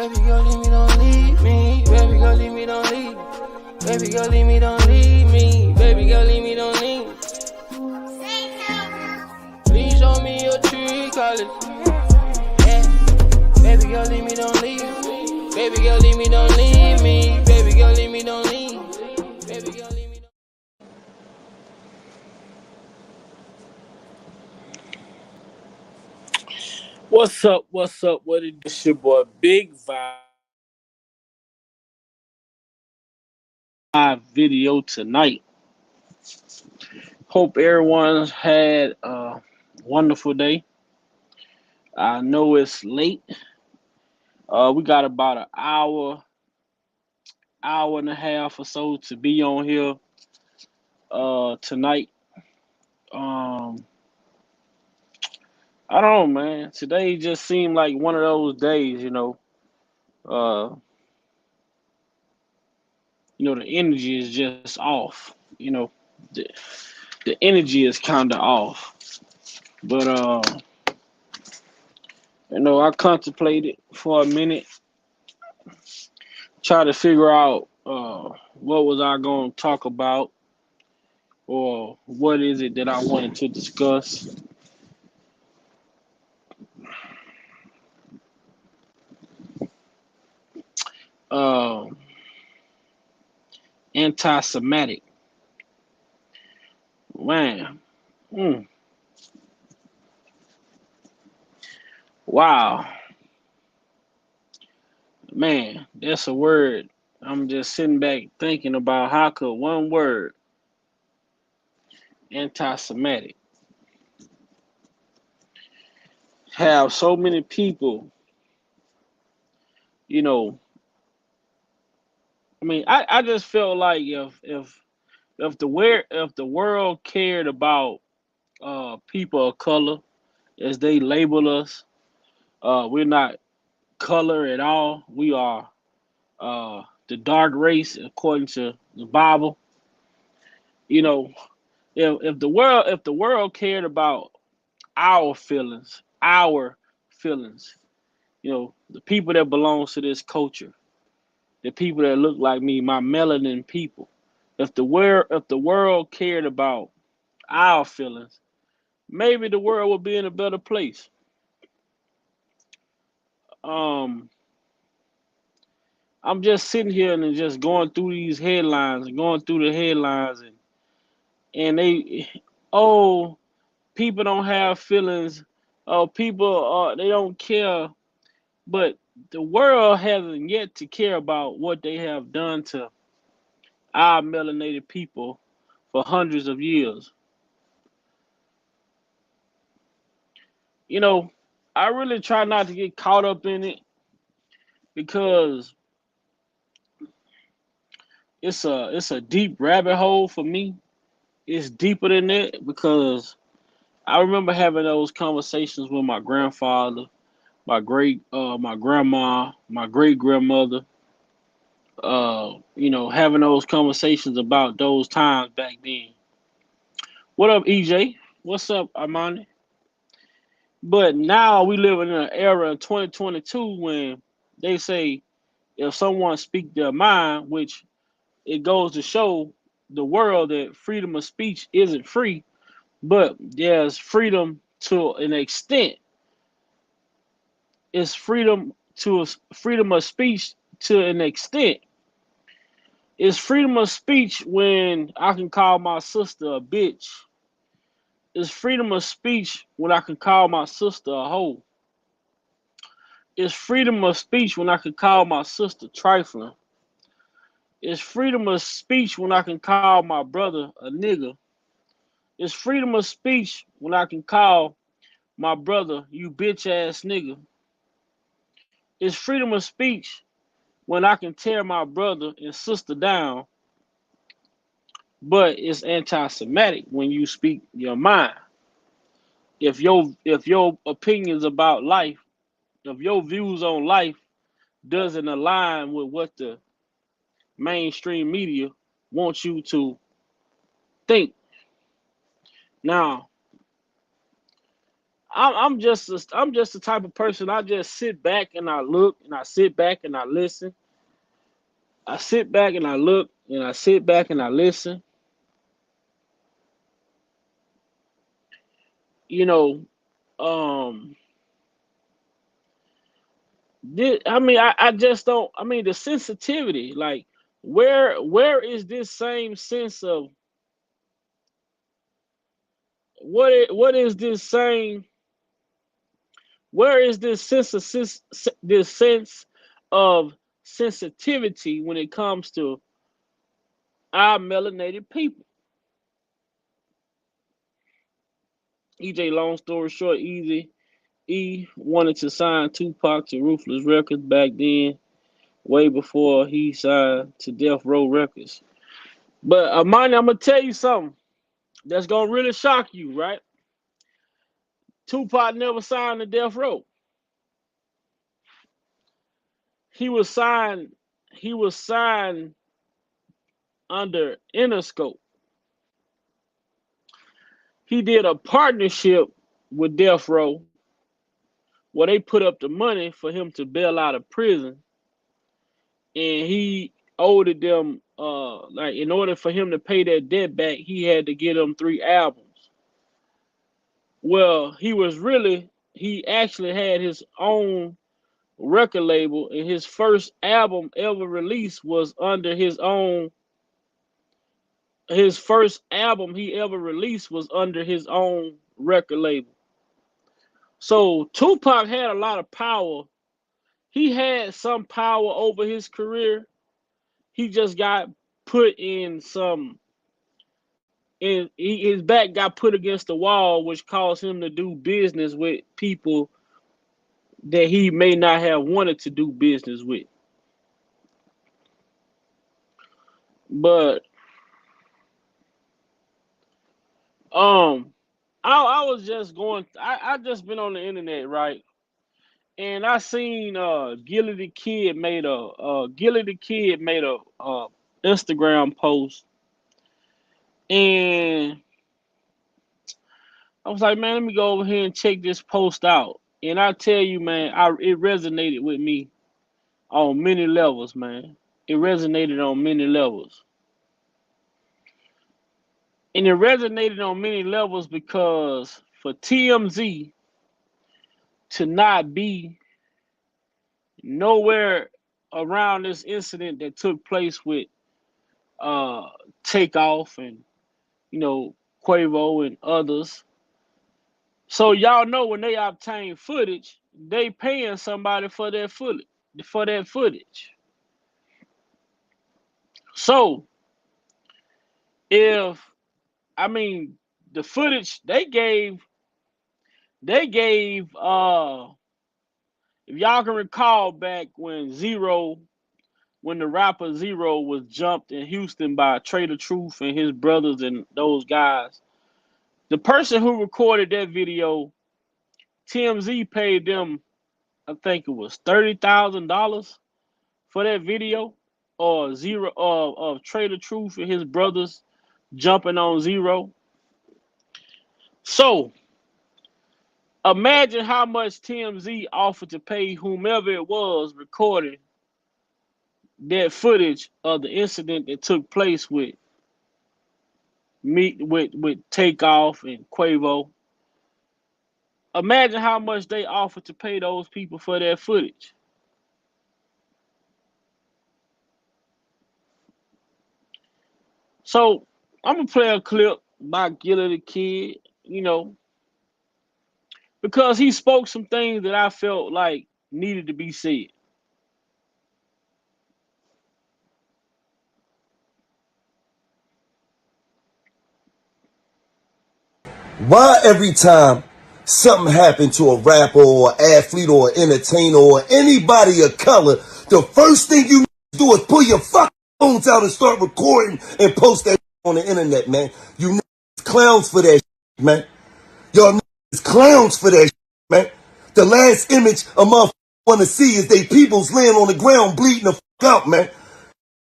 Baby girl, leave me, don't leave me. Baby girl, leave me, don't leave. Baby girl, leave me, don't leave me. Baby girl, leave me, don't leave. Please show me your tree colors. Yeah. Baby girl, leave me, don't leave me. Baby girl, leave me, don't leave me. Baby girl, leave me, don't leave. Baby girl, leave me, don't. What's up? What's up? What it is? Your boy Big Vibe video tonight. Hope everyone's had a wonderful day. I know it's late. We got about an hour and a half or so to be on here tonight. Um, I don't know, man. Today just seemed like one of those days, Uh, the energy is just off. The, the energy is kind of off. But I contemplated for a minute, try to figure out what was I going to talk about, or what is it that I wanted to discuss. Uh, Anti-Semitic, man. Mm, wow, man, that's a word. I'm just sitting back thinking about how could one word, anti-Semitic, have so many people, you know. I just felt like if the world cared about people of color as they label us, we're not color at all. We are the dark race according to the Bible. You know, if the world cared about our feelings, the people that belongs to this culture, the people that look like me, my melanin people. If the world cared about our feelings, maybe the world would be in a better place. Um, I'm just sitting here and just going through these headlines and going through the headlines, and they, oh, people don't have feelings. Oh, people, they don't care. But the world hasn't yet to care about what they have done to our melanated people for hundreds of years. You know, I really try not to get caught up in it because it's a deep rabbit hole for me. It's deeper than that because I remember having those conversations with my grandfather, my grandma, my great grandmother. Having those conversations about those times back then. What up, EJ? What's up, Armani? But now we live in an era of 2022 when they say if someone speak their mind, which it goes to show the world that freedom of speech isn't free, but there's freedom to an extent. It's freedom of speech to an extent. It's freedom of speech when I can call my sister a bitch. It's freedom of speech when I can call my sister a hoe. It's freedom of speech when I can call my sister trifling. It's freedom of speech when I can call my brother a nigger. It's freedom of speech when I can call my brother you bitch ass nigga. It's freedom of speech when I can tear my brother and sister down, but it's anti-Semitic when you speak your mind. If your opinions about life, if your views on life doesn't align with what the mainstream media wants you to think. Now, I'm just the type of person. I just sit back and I look and I sit back and I listen. I sit back and I look and I sit back and I listen. You know, um, I just don't. I mean, the sensitivity, like, where is this same sense of what is this same? Where is this this sense of sensitivity when it comes to our melanated people? EJ, long story short, Easy E wanted to sign Tupac to Ruthless Records back then, way before he signed to Death Row Records. But Amani, I'm gonna tell you something that's gonna really shock you, right? Tupac never signed to Death Row. He was signed. He was signed under Interscope. He did a partnership with Death Row where they put up the money for him to bail out of prison, and he owed them like, in order for him to pay that debt back, he had to get them 3 albums. Well, he actually had his own record label, and his first album ever released was under his first album he ever released was under his own record label. So Tupac had a lot of power. He had some power over his career. He just got put in some, his back got put against the wall, which caused him to do business with people that he may not have wanted to do business with. But I was just going. I just been on the internet, right? And I seen Gilly the Kid made a Instagram post, and I was like, man, let me go over here and check this post out. And I tell you, man, it resonated with me on many levels, man. It resonated on many levels. And it resonated on many levels because for TMZ to not be nowhere around this incident that took place with Takeoff and, you know, Quavo and others. So y'all know when they obtain footage, they paying somebody for that footage. So if the footage they gave if y'all can recall back when the rapper Zero was jumped in Houston by Trader Truth and his brothers and those guys, the person who recorded that video, TMZ paid them, I think it was $30,000 for that video, or Zero of Trader Truth and his brothers jumping on Zero. So imagine how much TMZ offered to pay whomever it was recording that footage of the incident that took place with Takeoff and Quavo. Imagine how much they offered to pay those people for that footage. So I'm gonna play a clip by Gilly the Kid, because he spoke some things that I felt like needed to be said. Why every time something happened to a rapper or athlete or entertainer or anybody of color, the first thing you do is pull your fucking phones out and start recording and post that on the internet, man? You clowns for that, man. Y'all clowns for that, man. The last image a motherfucker want to see is they peoples laying on the ground bleeding the fuck out, man.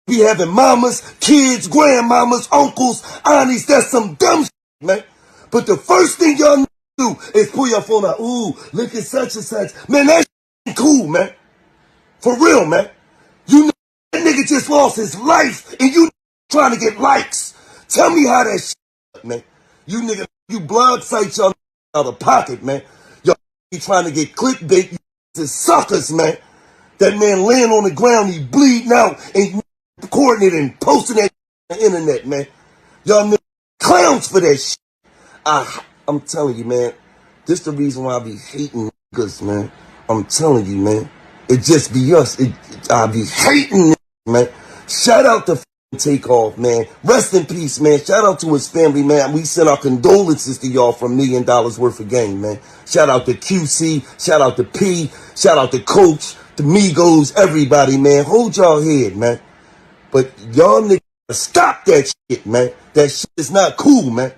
We having mamas, kids, grandmamas, uncles, aunties. That's some dumb shit, man. But the first thing y'all do is pull your phone out. Ooh, look at such and such. Man, that ain't cool, man. For real, man. You know that nigga just lost his life and you trying to get likes. Tell me how that shit, man. You nigga, you blog sites y'all out of pocket, man. Y'all be trying to get clickbait, you suckers, man. That man laying on the ground, he bleeding out and recording it and posting that on the internet, man. Y'all niggas clowns for that shit. I'm telling you, man. This the reason why I be hating niggas, man. I'm telling you, man. It just be us. I be hating niggas, man. Shout out to Takeoff, man. Rest in peace, man. Shout out to his family, man. We send our condolences to y'all for $1 million worth of game, man. Shout out to QC. Shout out to P. Shout out to Coach, to Migos, everybody, man. Hold y'all head, man. But y'all niggas stop that shit, man. That shit is not cool, man.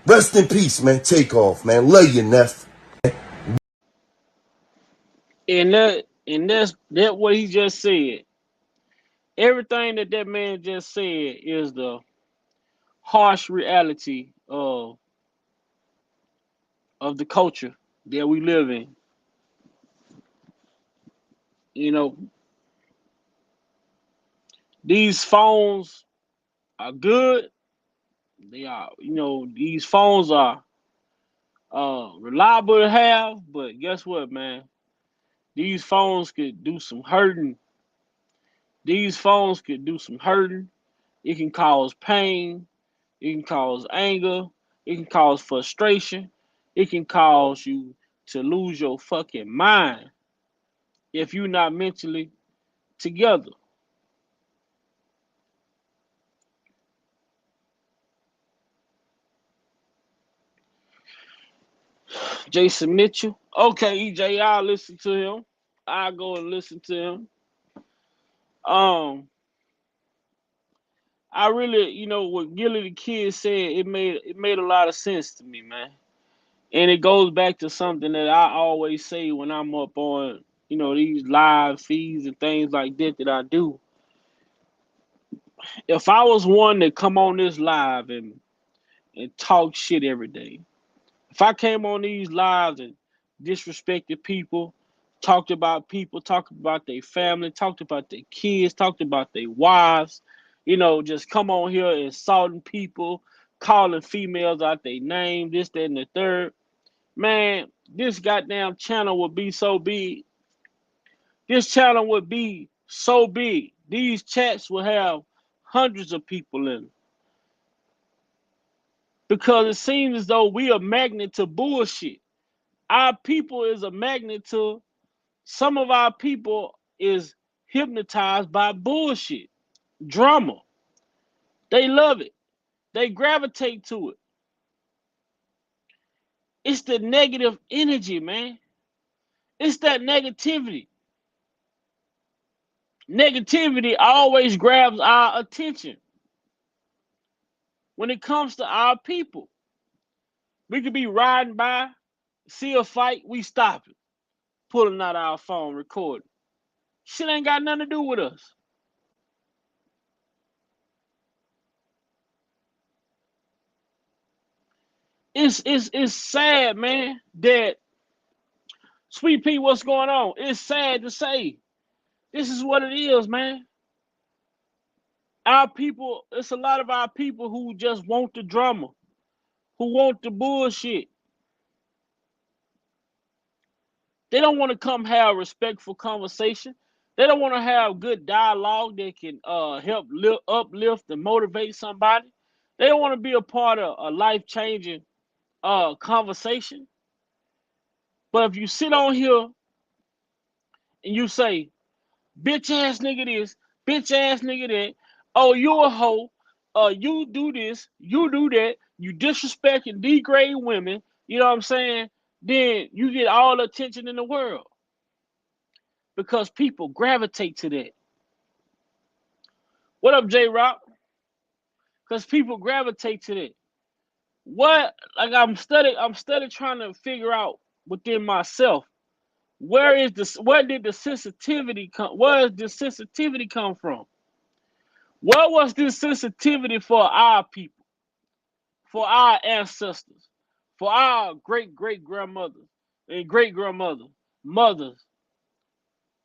Rest in peace, man. Takeoff, man. Love you, Neff. And that's what he just said. Everything that man just said is the harsh reality of the culture that we live in. You know, these phones are good. They are, these phones are reliable to have, but guess what, man? These phones could do some hurting. These phones could do some hurting. It can cause pain. It can cause anger. It can cause frustration. It can cause you to lose your fucking mind if you're not mentally together. Jason Mitchell. Okay, EJ, I'll listen to him. I'll go and listen to him. I really, what Gilly the Kid said, it made a lot of sense to me, man. And it goes back to something that I always say when I'm up on, these live feeds and things like that I do. If I was one that come on this live and talk shit every day, if I came on these lives and disrespected people, talked about their family, talked about their kids, talked about their wives, just come on here insulting people, calling females out their name, this, that, and the third, man, this goddamn channel would be so big. This channel would be so big. These chats would have hundreds of people in them. Because it seems as though we are magnet to bullshit. Our people is a magnet to, some of our people is hypnotized by bullshit, drama. They love it. They gravitate to it. It's the negative energy, man. It's that negativity. Negativity always grabs our attention. When it comes to our people, we could be riding by, see a fight, we stop it, pulling out our phone, recording. Shit ain't got nothing to do with us. It's sad, man, that Sweet Pea, what's going on? It's sad to say. This is what it is, man. Our people, it's a lot of our people who just want the drama, who want the bullshit. They don't want to come have respectful conversation. They don't want to have good dialogue that can help uplift and motivate somebody. They don't want to be a part of a life-changing conversation. But if you sit on here and you say, bitch ass nigga this, bitch ass nigga that, oh, you a hoe, you do this, you do that, you disrespect and degrade women, you know what I'm saying? Then you get all the attention in the world. Because people gravitate to that. What up, J Rock? Because people gravitate to that. What, like I'm studying trying to figure out within myself, where did the sensitivity come? Where does the sensitivity come from? What was this sensitivity for our people, for our ancestors, for our great-great-grandmothers and great-grandmothers, mothers.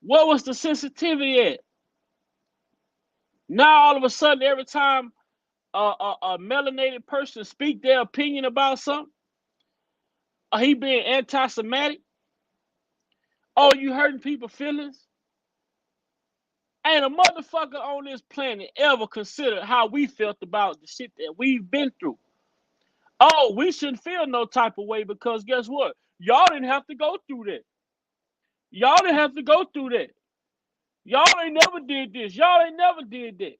What was the sensitivity at? Now all of a sudden, every time a melanated person speak their opinion about something, he being anti-Semitic. Oh, you hurting people's feelings? Ain't a motherfucker on this planet ever considered how we felt about the shit that we've been through. Oh, we shouldn't feel no type of way because guess what? Y'all didn't have to go through that. Y'all didn't have to go through that. Y'all ain't never did this. Y'all ain't never did that.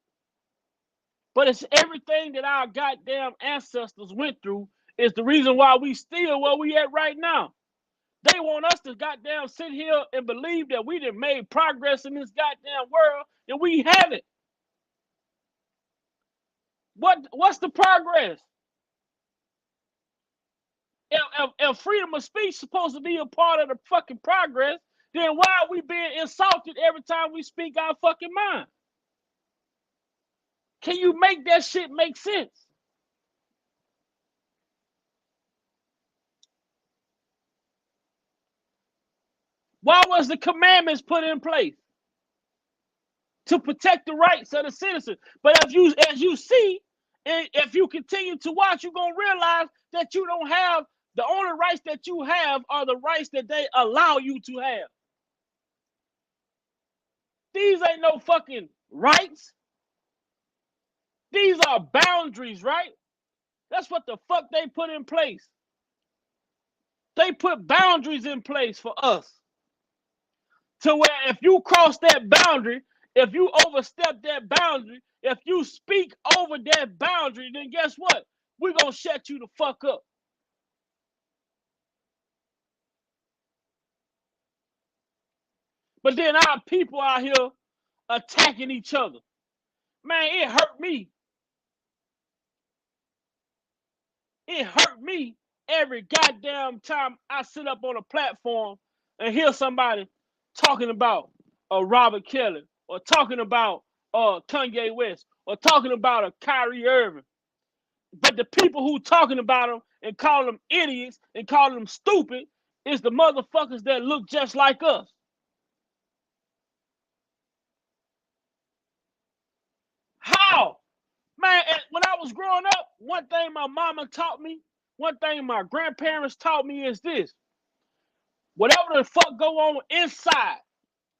But it's everything that our goddamn ancestors went through is the reason why we still where we at right now. They want us to goddamn sit here and believe that we done made progress in this goddamn world, and we haven't. What's the progress? If freedom of speech is supposed to be a part of the fucking progress, then why are we being insulted every time we speak our fucking mind? Can you make that shit make sense? Why was the commandments put in place? To protect the rights of the citizen. But as you see, and if you continue to watch, you're gonna realize that you don't have the only rights that you have are the rights that they allow you to have. These ain't no fucking rights. These are boundaries, right? That's what the fuck they put in place. They put boundaries in place for us. To where if you cross that boundary, if you overstep that boundary, if you speak over that boundary, then guess what? We're going to shut you the fuck up. But then our people out here attacking each other. Man, it hurt me. It hurt me every goddamn time I sit up on a platform and hear somebody talking about Robert Kelly or talking about Kanye West or talking about a Kyrie Irving. But the people who talking about them and calling them idiots and calling them stupid is the motherfuckers that look just like us. How? Man, when I was growing up, one thing my mama taught me, one thing my grandparents taught me is this. Whatever the fuck go on inside,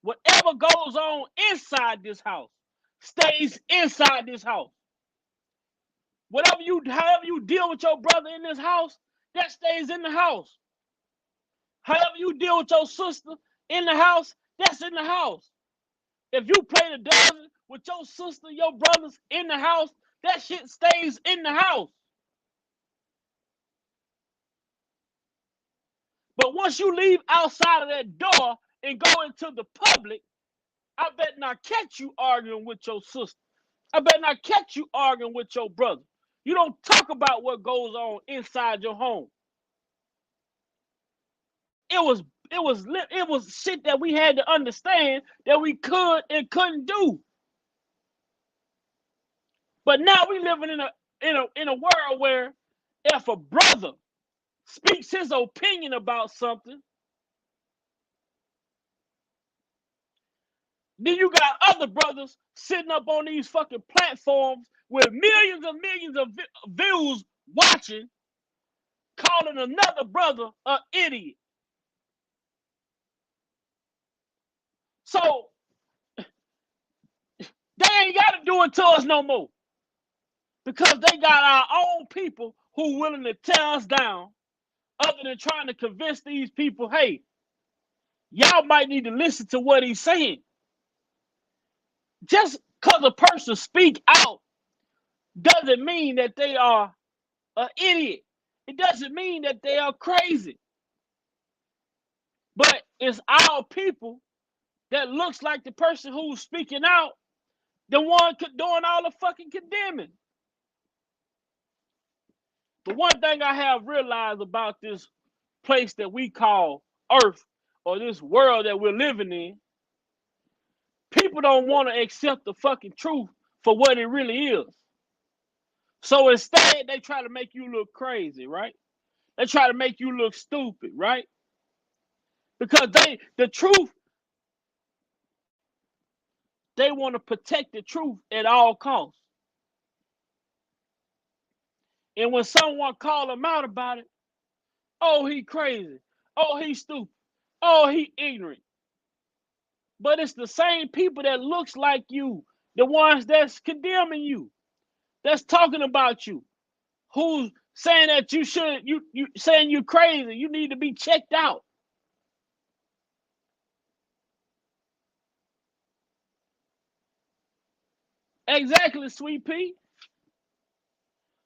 whatever goes on inside this house, stays inside this house. However you deal with your brother in this house, that stays in the house. However you deal with your sister in the house, that's in the house. If you play the devil with your sister, your brothers in the house, that shit stays in the house. But once you leave outside of that door and go into the public, I bet not catch you arguing with your sister. I bet not catch you arguing with your brother. You don't talk about what goes on inside your home. It was shit that we had to understand that we could and couldn't do. But now we living in a world where if a brother speaks his opinion about something, then you got other brothers sitting up on these fucking platforms with millions and millions of views watching, calling another brother an idiot. So they ain't got to do it to us no more. Because they got our own people who willing to tear us down, other than trying to convince these people, hey, y'all might need to listen to what he's saying. Just because a person speak out doesn't mean that they are an idiot. It doesn't mean that they are crazy. But it's our people that looks like the person who's speaking out, the one doing all the fucking condemning. The one thing I have realized about this place that we call Earth, or this world that we're living in, people don't want to accept the fucking truth for what it really is. So instead, they try to make you look crazy, right? They try to make you look stupid, right? Because the truth, they want to protect the truth at all costs. And when someone call them out about it, oh, he crazy. Oh, he stupid. Oh, he ignorant. But it's the same people that looks like you, the ones that's condemning you, that's talking about you, who's saying that you should, you saying you crazy, you need to be checked out. Exactly, Sweet Pea.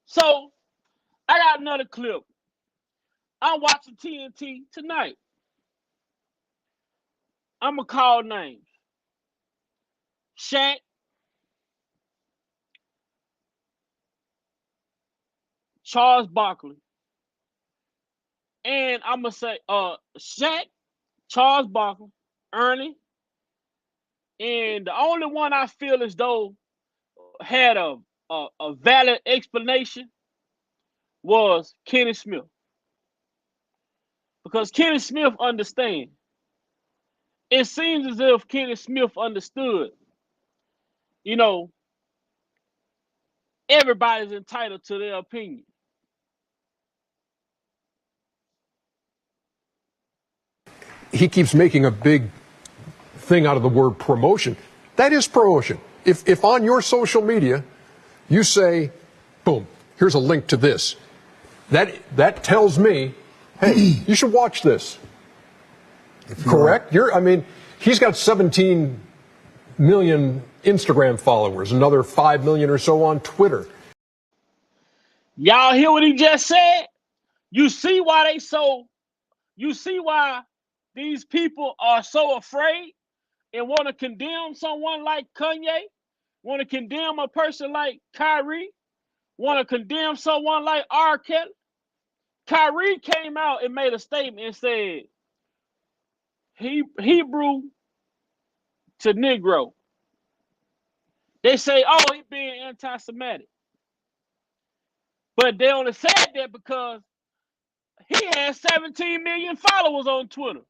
So I got another clip. I'm watching TNT tonight. I'm going to call names. Shaq, Charles Barkley, and I'm going to say Shaq, Charles Barkley, Ernie, and the only one I feel as though had a valid explanation was Kenny Smith. Because Kenny Smith understands. It seems as if Kenny Smith understood, you know, everybody's entitled to their opinion. He keeps making a big thing out of the word promotion. That is promotion. If on your social media you say, boom, here's a link to this, that tells me, hey, you should watch this. Correct? I mean, he's got 17 million Instagram followers, another 5 million or so on Twitter. Y'all hear what he just said? You see why these people are so afraid and want to condemn someone like Kanye, want to condemn a person like Kyrie, want to condemn someone like R. Kelly? Kyrie came out and made a statement and said, Hebrew to Negro. They say, oh, he being anti-Semitic. But they only said that because he had 17 million followers on Twitter.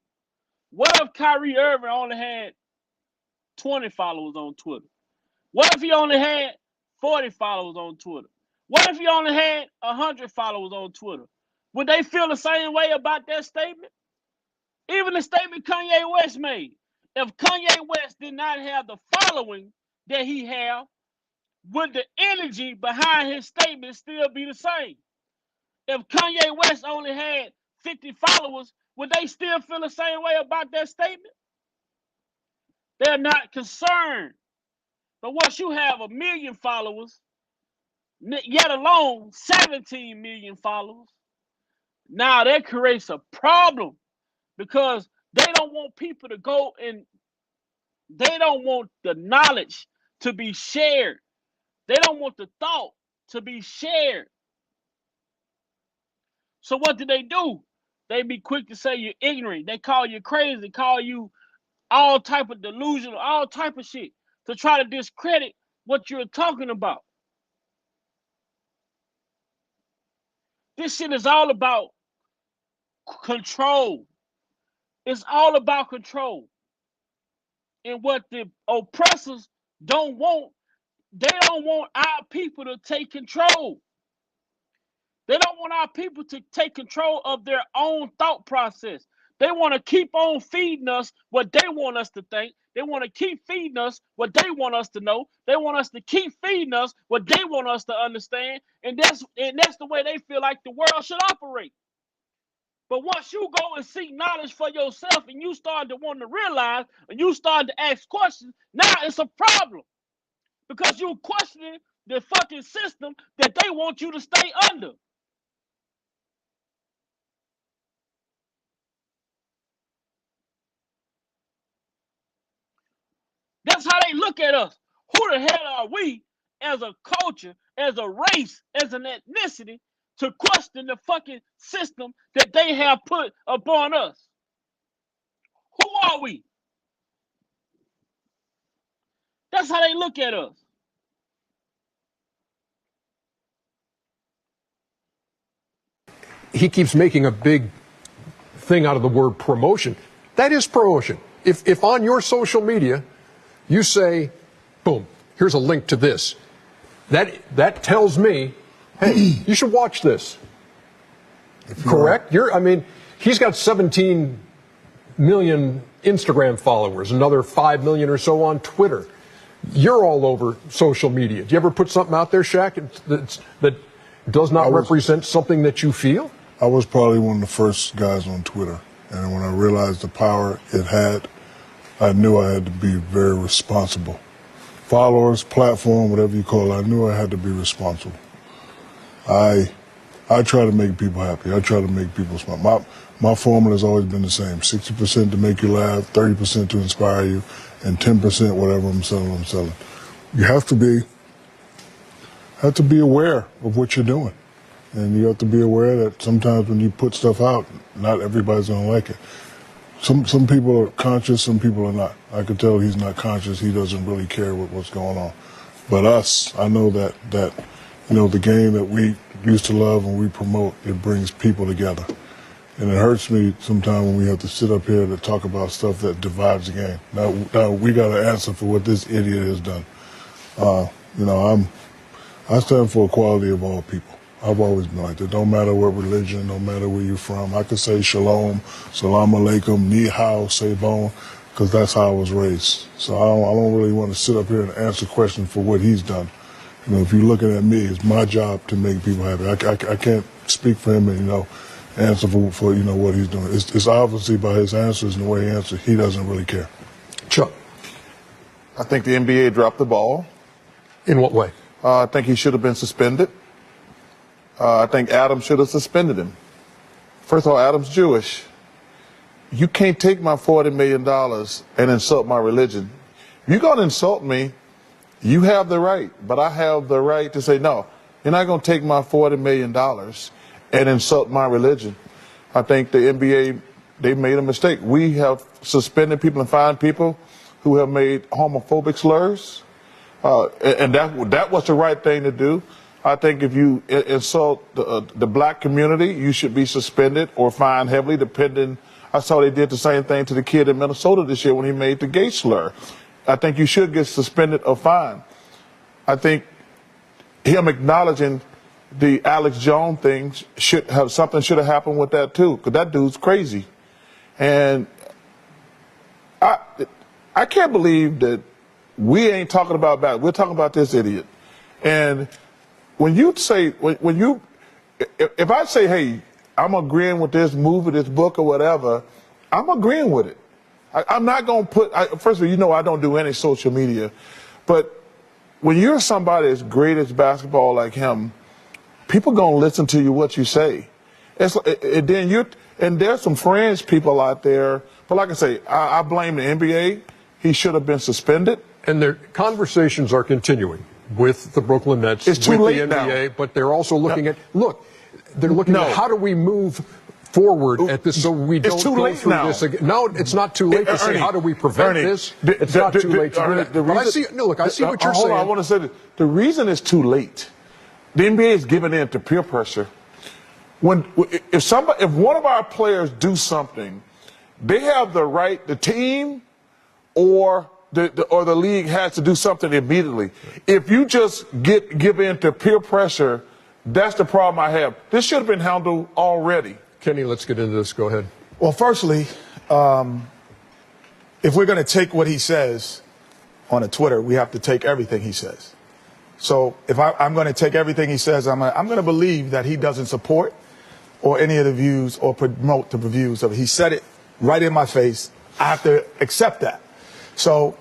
What if Kyrie Irving only had 20 followers on Twitter? What if he only had 40 followers on Twitter? What if he only had 100 followers on Twitter? Would they feel the same way about that statement? Even the statement Kanye West made. If Kanye West did not have the following that he have, would the energy behind his statement still be the same? If Kanye West only had 50 followers, would they still feel the same way about that statement? They're not concerned. But once you have 1 million followers, yet alone 17 million followers, now that creates a problem because they don't want people to go and they don't want the knowledge to be shared. They don't want the thought to be shared. So what do? They be quick to say you're ignorant. They call you crazy, call you all type of delusional, all type of shit to try to discredit what you're talking about. This shit is all about control. It's all about control. And what the oppressors don't want, they don't want our people to take control. They don't want our people to take control of their own thought process. They want to keep on feeding us what they want us to think. They want to keep feeding us what they want us to know. They want us to keep feeding us what they want us to understand. And that's the way they feel like the world should operate. But once you go and seek knowledge for yourself and you start to want to realize and you start to ask questions, now it's a problem. Because you're questioning the fucking system that they want you to stay under. That's how they look at us. Who the hell are we as a culture, as a race, as an ethnicity to question the fucking system that they have put upon us? Who are we? That's how they look at us. he keeps making a big thing out of the word promotion. That is promotion. If on your social media you say, boom, here's a link to this, that tells me, hey, you should watch this. Correct? He's got 17 million Instagram followers, another 5 million or so on Twitter. You're all over social media. Do you ever put something out there, Shaq, that does not represent something that you feel? I was probably one of the first guys on Twitter. And when I realized the power it had, I knew I had to be very responsible. Followers, platform, whatever you call it, I knew I had to be responsible. I try to make people happy. I try to make people smile. My formula has always been the same: 60% to make you laugh, 30% to inspire you, and 10% whatever I'm selling. You have to be aware of what you're doing, and you have to be aware that sometimes when you put stuff out, not everybody's gonna like it. Some people are conscious, some people are not. I could tell he's not conscious. He doesn't really care what's going on. But us, I know that the game that we used to love and we promote, it brings people together. And it hurts me sometimes when we have to sit up here to talk about stuff that divides the game. Now we got to answer for what this idiot has done. I stand for equality of all people. I've always been like that. Don't matter what religion, no matter where you're from. I could say shalom, salam alaikum, ni hao, say bon, because that's how I was raised. So I don't really want to sit up here and answer questions for what he's done. If you're looking at me, it's my job to make people happy. I can't speak for him and, answer for what he's doing. It's obviously by his answers and the way he answers, he doesn't really care. Chuck. I think the NBA dropped the ball. In what way? I think he should have been suspended. I think Adam should have suspended him. First of all, Adam's Jewish. You can't take my $40 million and insult my religion. If you're going to insult me, you have the right, but I have the right to say, no, you're not going to take my $40 million and insult my religion. I think the NBA, they made a mistake. We have suspended people and fined people who have made homophobic slurs, and that was the right thing to do. I think if you insult the black community, you should be suspended or fined heavily, depending. I saw they did the same thing to the kid in Minnesota this year when he made the gay slur. I think you should get suspended or fined. I think him acknowledging the Alex Jones thing should have happened with that too, because that dude's crazy. And I can't believe that we ain't talking about that. We're talking about this idiot. And when you say, if I say, hey, I'm agreeing with this movie, this book, or whatever, I'm agreeing with it. I'm not going to first of all, I don't do any social media, but when you're somebody as great as basketball like him, people going to listen to you, what you say. And there's some fringe people out there, but like I say, I blame the NBA. He should have been suspended. And their conversations are continuing with the Brooklyn Nets, it's too with late the NBA, now. but they're also looking at how do we move forward at this so we don't go through this again. No, it's not too late to say how do we prevent this. It's not too late to do that. But I see what you're saying. I want to say that the reason it's too late, the NBA is giving in to peer pressure. If one of our players do something, they have the right, the team or the league has to do something immediately. If you just give in to peer pressure, that's the problem I have. This should have been handled already. Kenny, let's get into this. Go ahead. Well, firstly, if we're going to take what he says on a Twitter, we have to take everything he says. So if I'm going to take everything he says, I'm going to believe that he doesn't support or any of the views or promote the views of it. He said it right in my face. I have to accept that. So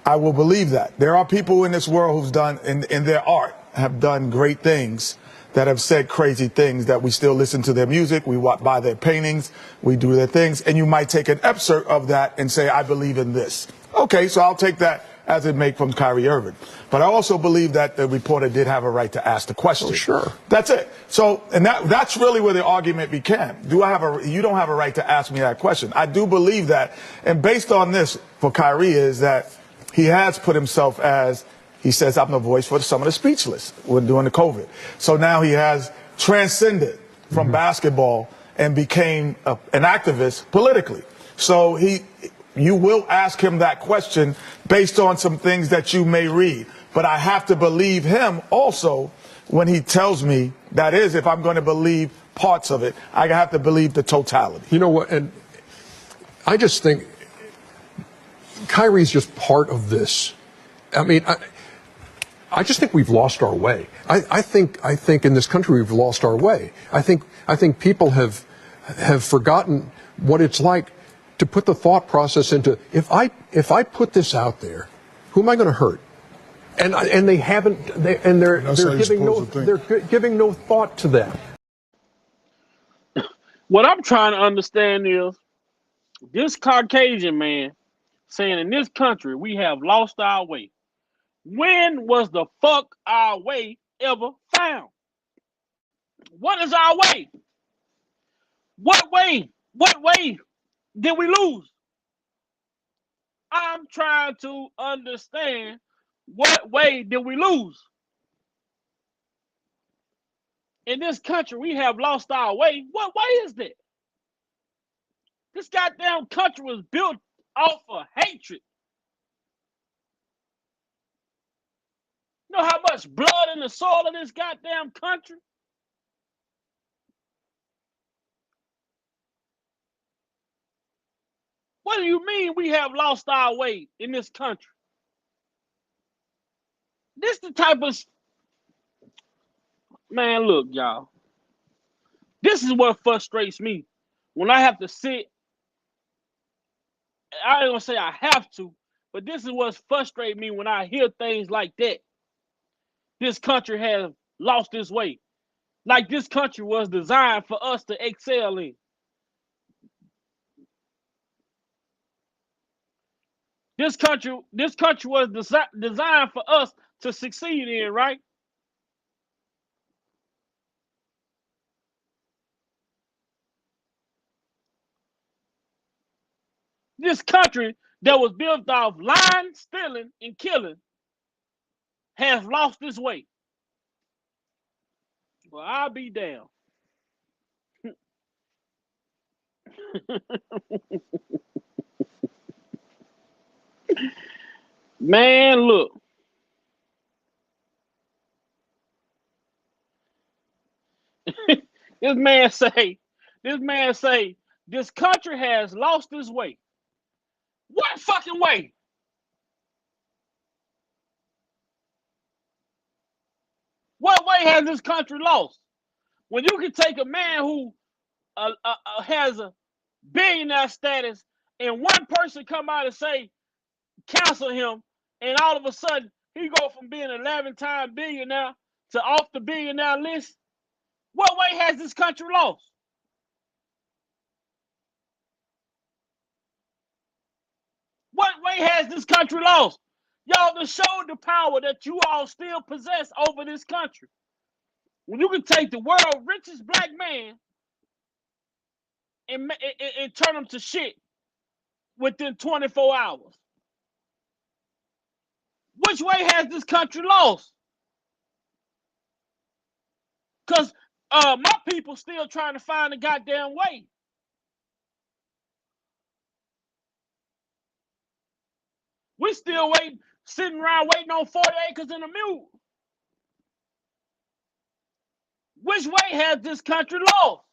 I will believe that. There are people in this world who've done, in their art, have done great things, that have said crazy things, that we still listen to their music, we buy their paintings, we do their things, and you might take an excerpt of that and say, I believe in this. Okay, so I'll take that as it may from Kyrie Irving. But I also believe that the reporter did have a right to ask the question. Oh, sure. That's it. So, and that's really where the argument began. You don't have a right to ask me that question. I do believe that, and based on this, for Kyrie, is that he has put himself as, he says, I'm the voice for some of the speechless during the COVID. So now he has transcended from basketball and became an activist politically. So you will ask him that question based on some things that you may read. But I have to believe him also when he tells me, that is, if I'm going to believe parts of it, I have to believe the totality. You know what? And I just think Kyrie's just part of this. I mean, I just think we've lost our way. I think in this country we've lost our way. I think people have forgotten what it's like to put the thought process into, if I put this out there, who am I going to hurt? And they haven't, they're giving no thought to that. What I'm trying to understand is this Caucasian man saying in this country we have lost our way. When was the fuck our way ever found? What is our way? What way? What way did we lose? I'm trying to understand, what way did we lose? In this country, we have lost our way. What way is that? This goddamn country was built off of hatred. You know how much blood in the soil of this goddamn country? What do you mean we have lost our way in this country? This the type of... Man, look, y'all. This is what frustrates me. When I have to sit... I ain't gonna say I have to, but this is what frustrates me when I hear things like that. This country has lost its way. Like this country was designed for us to excel in. This country was designed for us to succeed in, right? This country that was built off lying, stealing, and killing has lost its way. Well, I'll be damned. Man, look. This man say, this country has lost its way. What fucking way? What way has this country lost? When you can take a man who has a billionaire status and one person come out and say, cancel him, and all of a sudden he go from being an 11-time billionaire to off the billionaire list. What way has this country lost? What way has this country lost? Y'all, to show the power that you all still possess over this country. When you can take the world's richest black man and turn him to shit within 24 hours. Which way has this country lost? Because my people still trying to find a goddamn way. We still sitting around waiting on 40 acres and a mule. Which way has this country lost?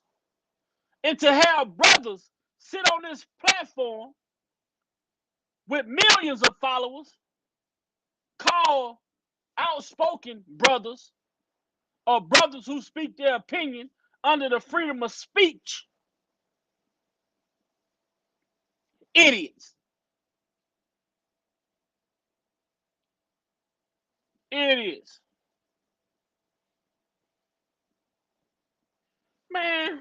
And to have brothers sit on this platform with millions of followers, call outspoken brothers or brothers who speak their opinion under the freedom of speech. Idiots. Idiots. Man,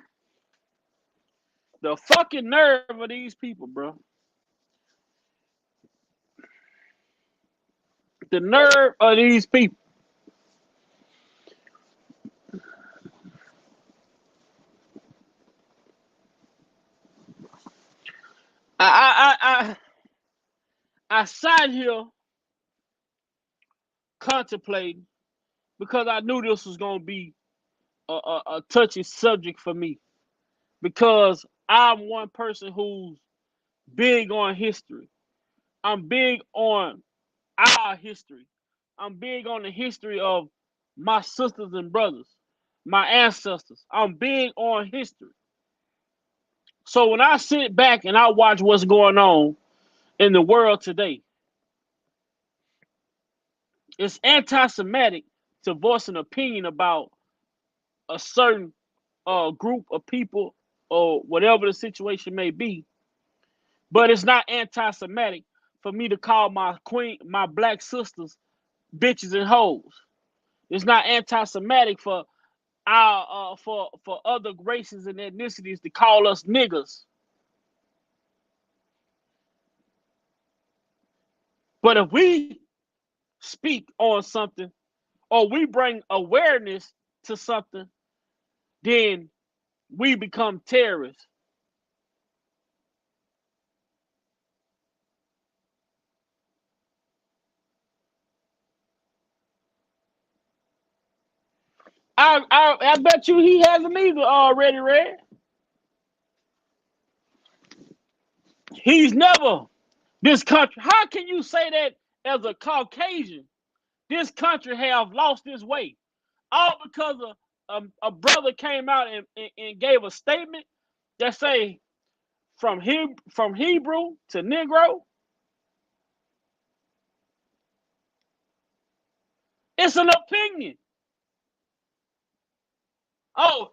the fucking nerve of these people, bro. The nerve of these people. I sat here contemplating because I knew this was gonna be a touchy subject for me because I'm one person who's big on history. I'm big on our history. I'm big on the history of my sisters and brothers, my ancestors. I'm big on history. So when I sit back and I watch what's going on in the world today, it's anti-Semitic to voice an opinion about a certain group of people or whatever the situation may be. But it's not anti-Semitic for me to call my black sisters bitches and hoes. It's not anti-Semitic for our for other races and ethnicities to call us niggas. But if we speak on something or we bring awareness to something, then we become terrorists. I bet you he hasn't either already read. He's never this country. How can you say that as a Caucasian? This country have lost its way, all because a brother came out and gave a statement that say from Hebrew to Negro. It's an opinion. Oh,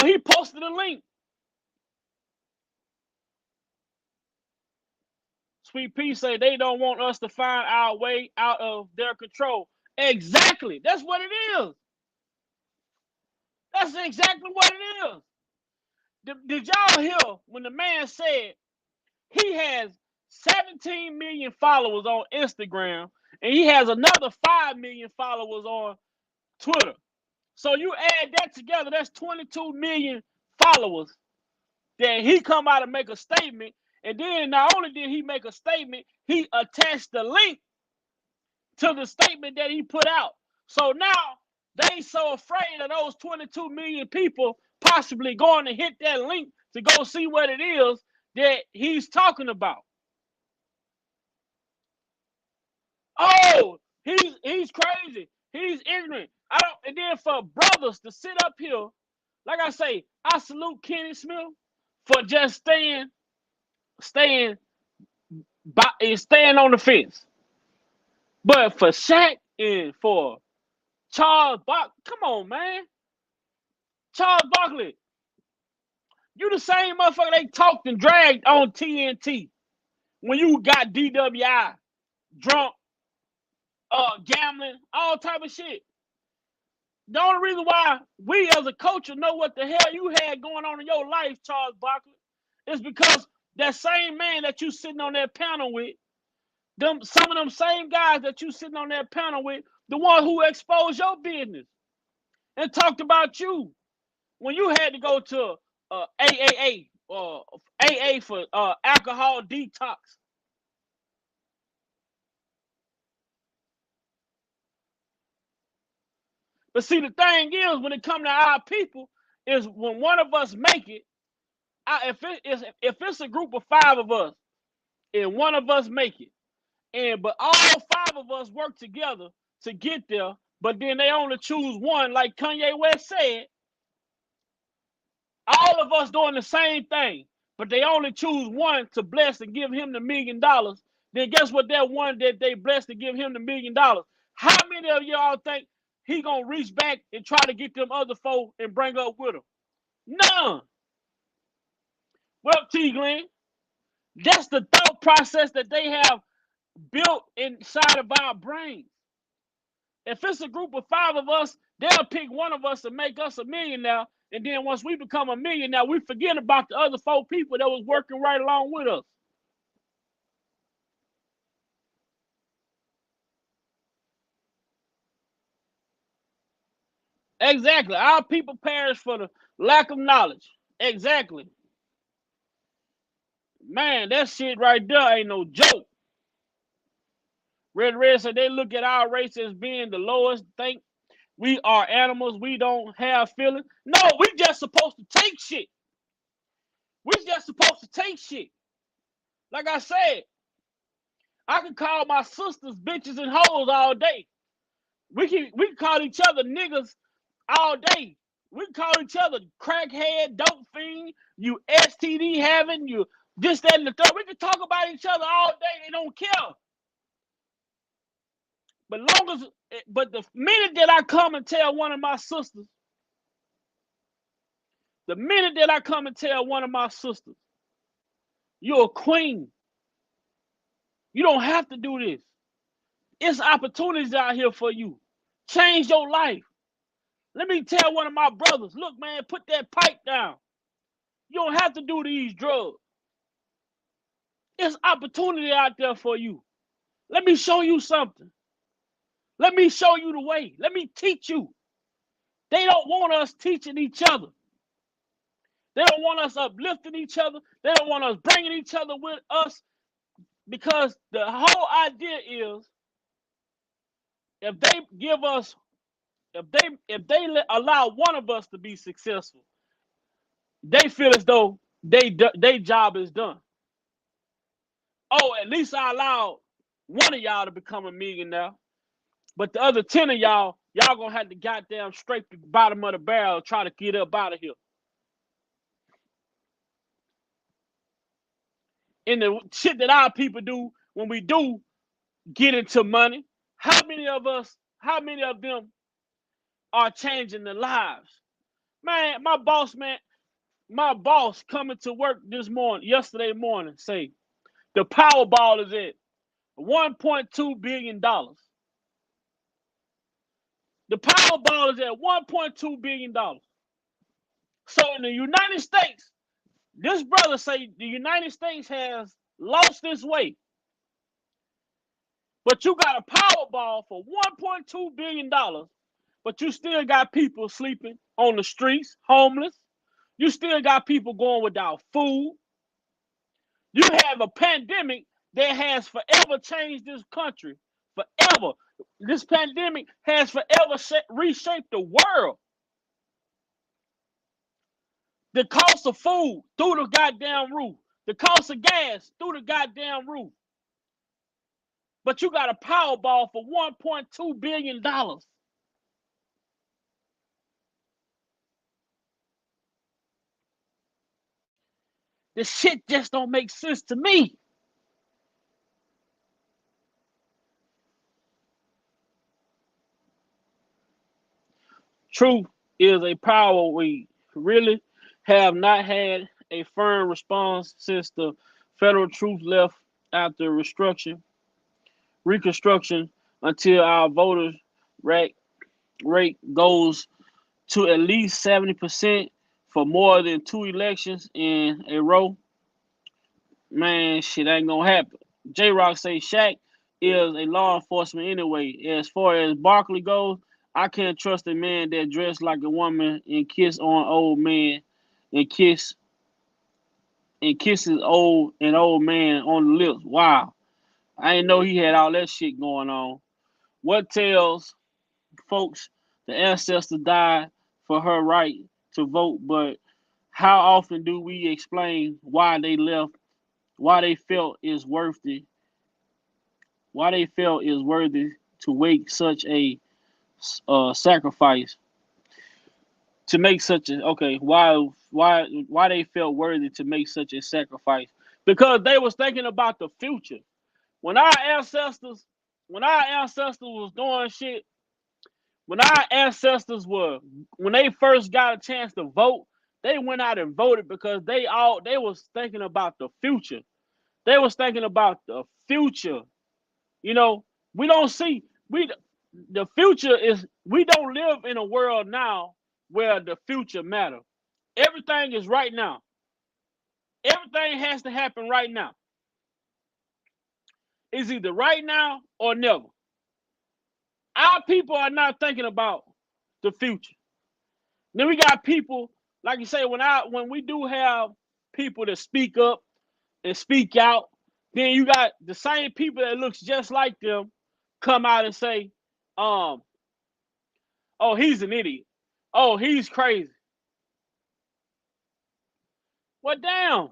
he posted a link. Sweet Pea say they don't want us to find our way out of their control. Exactly. That's what it is. That's exactly what it is. Did y'all hear when the man said he has 17 million followers on Instagram and he has another 5 million followers on Twitter? So you add that together, that's 22 million followers. Then he come out and make a statement, and then not only did he make a statement, he attached the link to the statement that he put out. So now they so afraid of those 22 million people possibly going to hit that link to go see what it is that he's talking about. Oh, he's crazy. He's ignorant. And then for brothers to sit up here, like I say, I salute Kenny Smith for just staying on the fence. But for Shaq and for Charles Barkley, come on, man. Charles Barkley, you the same motherfucker they talked and dragged on TNT when you got DWI, drunk, gambling, all type of shit. The only reason why we as a culture know what the hell you had going on in your life, Charles Barkley, is because that same man that you sitting on that panel with, some of them same guys that you sitting on that panel with, the one who exposed your business and talked about you when you had to go to AAA or AA for alcohol detox. But see, the thing is, when it comes to our people, is when one of us make it, if it's a group of 5 of us and one of us make it, but all 5 of us work together to get there, but then they only choose one, like Kanye West said, all of us doing the same thing, but they only choose one to bless and give him the $1 million, then guess what? That one that they blessed to give him the $1 million, how many of y'all think he gonna reach back and try to get them other 4 and bring up with him? None. Well, T. Glenn, that's the thought process that they have built inside of our brains. If it's a group of 5 of us, they'll pick one of us to make us a millionaire. And then once we become a millionaire, we forget about the other 4 people that was working right along with us. Exactly. Our people perish for the lack of knowledge. Exactly. Man, that shit right there ain't no joke. Red said they look at our race as being the lowest. Think We are animals. We don't have feelings. No, we just supposed to take shit. We just supposed to take shit. Like I said, I can call my sisters bitches and hoes all day. We can call each other niggas all day. We can call each other crackhead, dope fiend, you STD having, you this, that, and the third. We can talk about each other all day. They don't care. But the minute that I come and tell one of my sisters, you're a queen. You don't have to do this. It's opportunities out here for you. Change your life. Let me tell one of my brothers, look, man, put that pipe down. You don't have to do these drugs. It's opportunity out there for you. Let me show you something. Let me show you the way. Let me teach you. They don't want us teaching each other. They don't want us uplifting each other. They don't want us bringing each other with us, because the whole idea is if they give us, if they allow one of us to be successful, they feel as though their job is done. Oh, at least I allowed one of y'all to become a millionaire, but the other 10 of y'all gonna have to goddamn scrape the bottom of the barrel, try to get up out of here. And the shit that our people do when we do get into money, how many of them are changing their lives? Man, my boss coming to work yesterday morning, say the Powerball is at $1.2 billion. The Powerball is at $1.2 billion. So in the United States, this brother say the United States has lost its way. But you got a Powerball for $1.2 billion, but you still got people sleeping on the streets, homeless. You still got people going without food. You have a pandemic that has forever changed this country. Forever. This pandemic has forever reshaped the world. The cost of food through the goddamn roof. The cost of gas through the goddamn roof. But you got a Powerball for $1.2 billion. This shit just don't make sense to me. Truth is a power we really have not had a firm response since the federal truth left after reconstruction until our voters rate goes to at least 70% for more than 2 elections in a row. Man, shit ain't gonna happen. J-Rock say Shaq is a law enforcement anyway. As far as Barkley goes, I can't trust a man that dressed like a woman and kiss on old man and kisses old man on the lips. Wow. I didn't know he had all that shit going on. What tells folks the ancestor died for her right to vote, but how often do we explain why they left, why they felt is worthy to make such a sacrifice, to make such a why they felt worthy to make such a sacrifice? Because they was thinking about the future. When our ancestors was doing shit, when they first got a chance to vote, they went out and voted because they was thinking about the future. They was thinking about the future. You know, we don't see the future is, we don't live in a world now where the future matters. Everything is right now. Everything has to happen right now. It's either right now or never. Our people are not thinking about the future. Then we got people, like you say, when we do have people that speak up and speak out, then you got the same people that looks just like them come out and say, Oh, he's an idiot. Oh, he's crazy. Well, damn.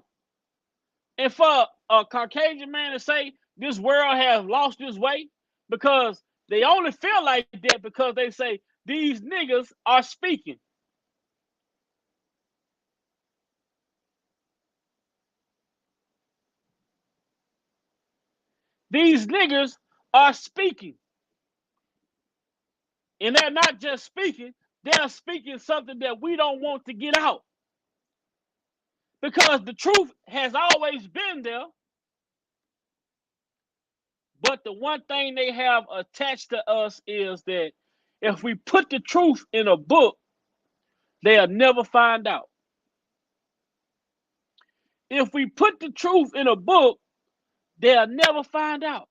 And for a Caucasian man to say this world has lost its way, because they only feel like that because they say these niggas are speaking. These niggas are speaking. And they're not just speaking, they're speaking something that we don't want to get out. Because the truth has always been there. But the one thing they have attached to us is that if we put the truth in a book, they'll never find out. If we put the truth in a book, they'll never find out.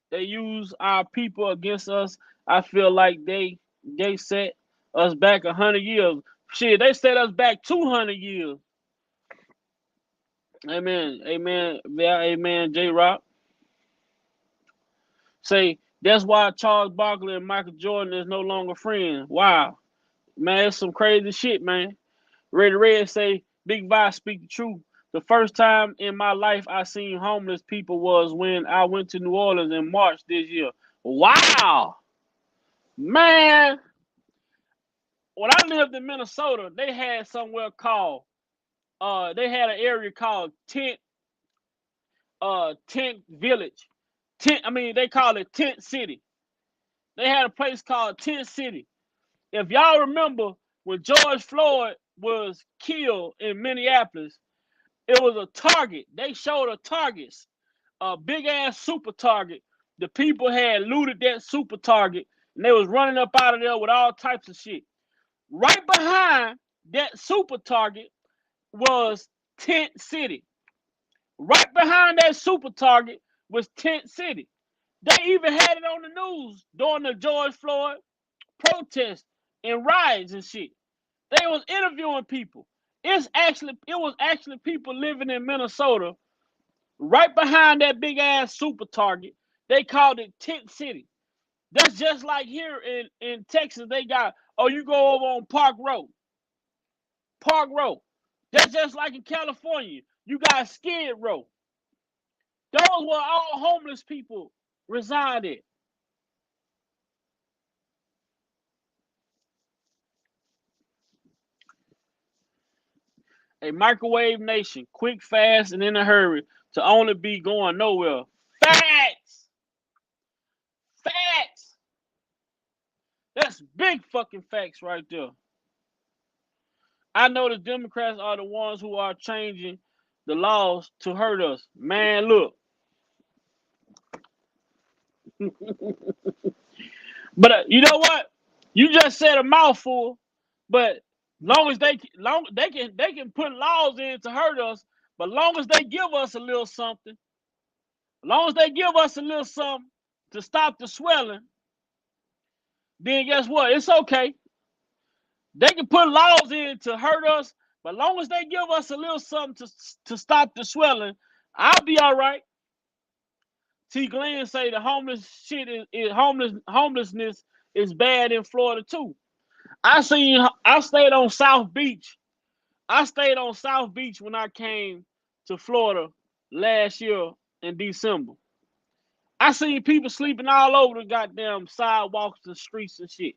They use our people against us. I feel like they set us back 100 years. Shit, they set us back 200 years. Amen. Amen. Yeah, amen, J-Rock. Say, that's why Charles Barkley and Michael Jordan is no longer friends. Wow. Man, it's some crazy shit, man. Red say, Big Vi speak the truth. The first time in my life I seen homeless people was when I went to New Orleans in March this year. Wow. Man. When I lived in Minnesota, they had somewhere called, they had an area called Tent Village. They call it Tent City. They had a place called Tent City. If y'all remember when George Floyd was killed in Minneapolis, it was a target. They showed a target, a big ass super target. The people had looted that super target and they was running up out of there with all types of shit. Right behind that super target was Tent City. Right behind that super target was Tent City. They even had it on the news during the George Floyd protests and riots and shit. They was interviewing people. It was actually people living in Minnesota right behind that big ass super target. They called it Tent City. That's just like here in Texas. They got, you go over on Park Road. Park Road. That's just like in California. You got Skid Row. Those were all homeless people resided. A microwave nation, quick, fast, and in a hurry to only be going nowhere. Facts! Facts! That's big fucking facts right there. I know the Democrats are the ones who are changing the laws to hurt us. Man, look. But you know what? You just said a mouthful, but long as they can put laws in to hurt us, but long as they give us a little something, to stop the swelling, then guess what? It's okay. They can put laws in to hurt us, but long as they give us a little something to stop the swelling, I'll be all right. T. Glenn say the homelessness is bad in Florida too. I stayed on South Beach. I stayed on South Beach when I came to Florida last year in December. I seen people sleeping all over the goddamn sidewalks and streets and shit.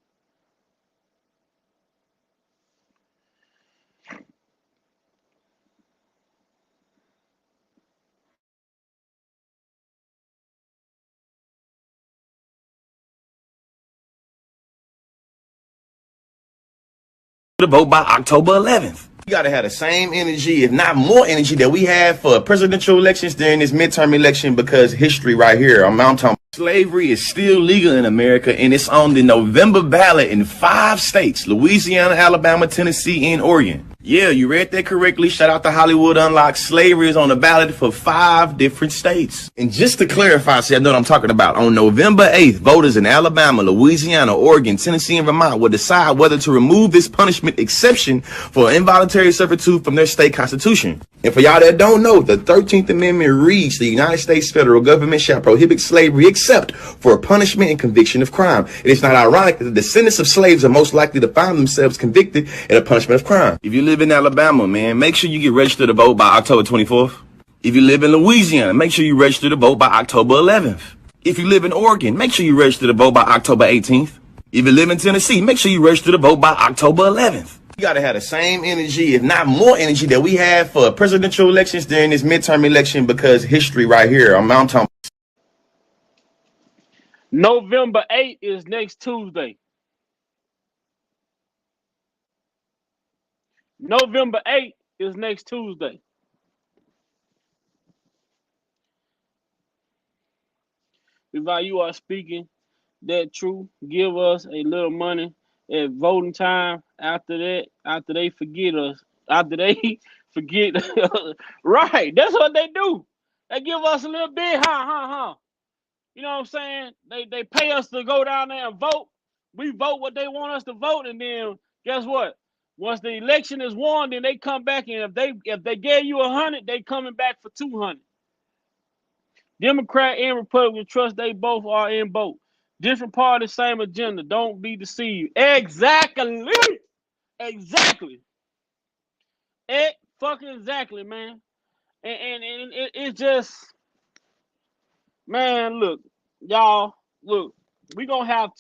The vote by October 11th. We got to have the same energy, if not more energy, that we had for presidential elections during this midterm election, because history right here, I'm talking Slavery is still legal in America, and it's on the November ballot in 5 states: Louisiana, Alabama, Tennessee, and Oregon. Yeah, you read that correctly. Shout out to Hollywood Unlocked. Slavery is on the ballot for 5 different states. And just to clarify, so I know what I'm talking about, on November 8th, voters in Alabama, Louisiana, Oregon, Tennessee, and Vermont will decide whether to remove this punishment exception for involuntary servitude from their state constitution. And for y'all that don't know, the 13th Amendment reads, the United States federal government shall prohibit slavery except for punishment and conviction of crime. It is not ironic that the descendants of slaves are most likely to find themselves convicted in a punishment of crime. If you live in Alabama, man, make sure you get registered to vote by October 24th. If you live in Louisiana, make sure you register to vote by October 11th. If you live in Oregon, make sure you register to vote by October 18th. If you live in Tennessee, make sure you register to vote by October 11th. You gotta have the same energy, if not more energy, that we have for presidential elections during this midterm election, because history right here. I'm talking. November 8th is next Tuesday. November 8th is next Tuesday. While you are speaking that truth, give us a little money at voting time. After that, after they forget us, after they forget, right? That's what they do. They give us a little bit, You know what I'm saying? They pay us to go down there and vote. We vote what they want us to vote, and then guess what? Once the election is won, then they come back, and if they gave you 100, they coming back for 200. Democrat and Republican trust they both are in both. Different parties, same agenda. Don't be deceived. Exactly. Exactly. Exactly, man. And it's just, man, look, y'all, look, we're going to have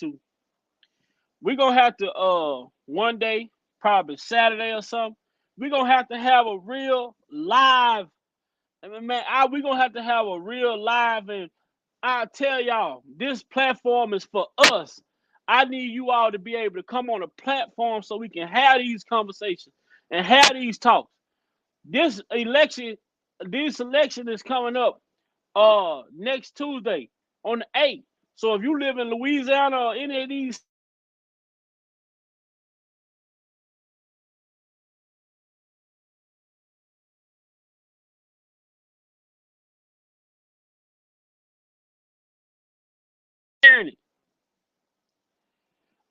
to, one day, probably Saturday or something, we're going to have a real live, we're going to have a real live, and I tell y'all, this platform is for us. I need you all to be able to come on a platform so we can have these conversations and have these talks. This election is coming up next Tuesday on the 8th. So if you live in Louisiana or any of these,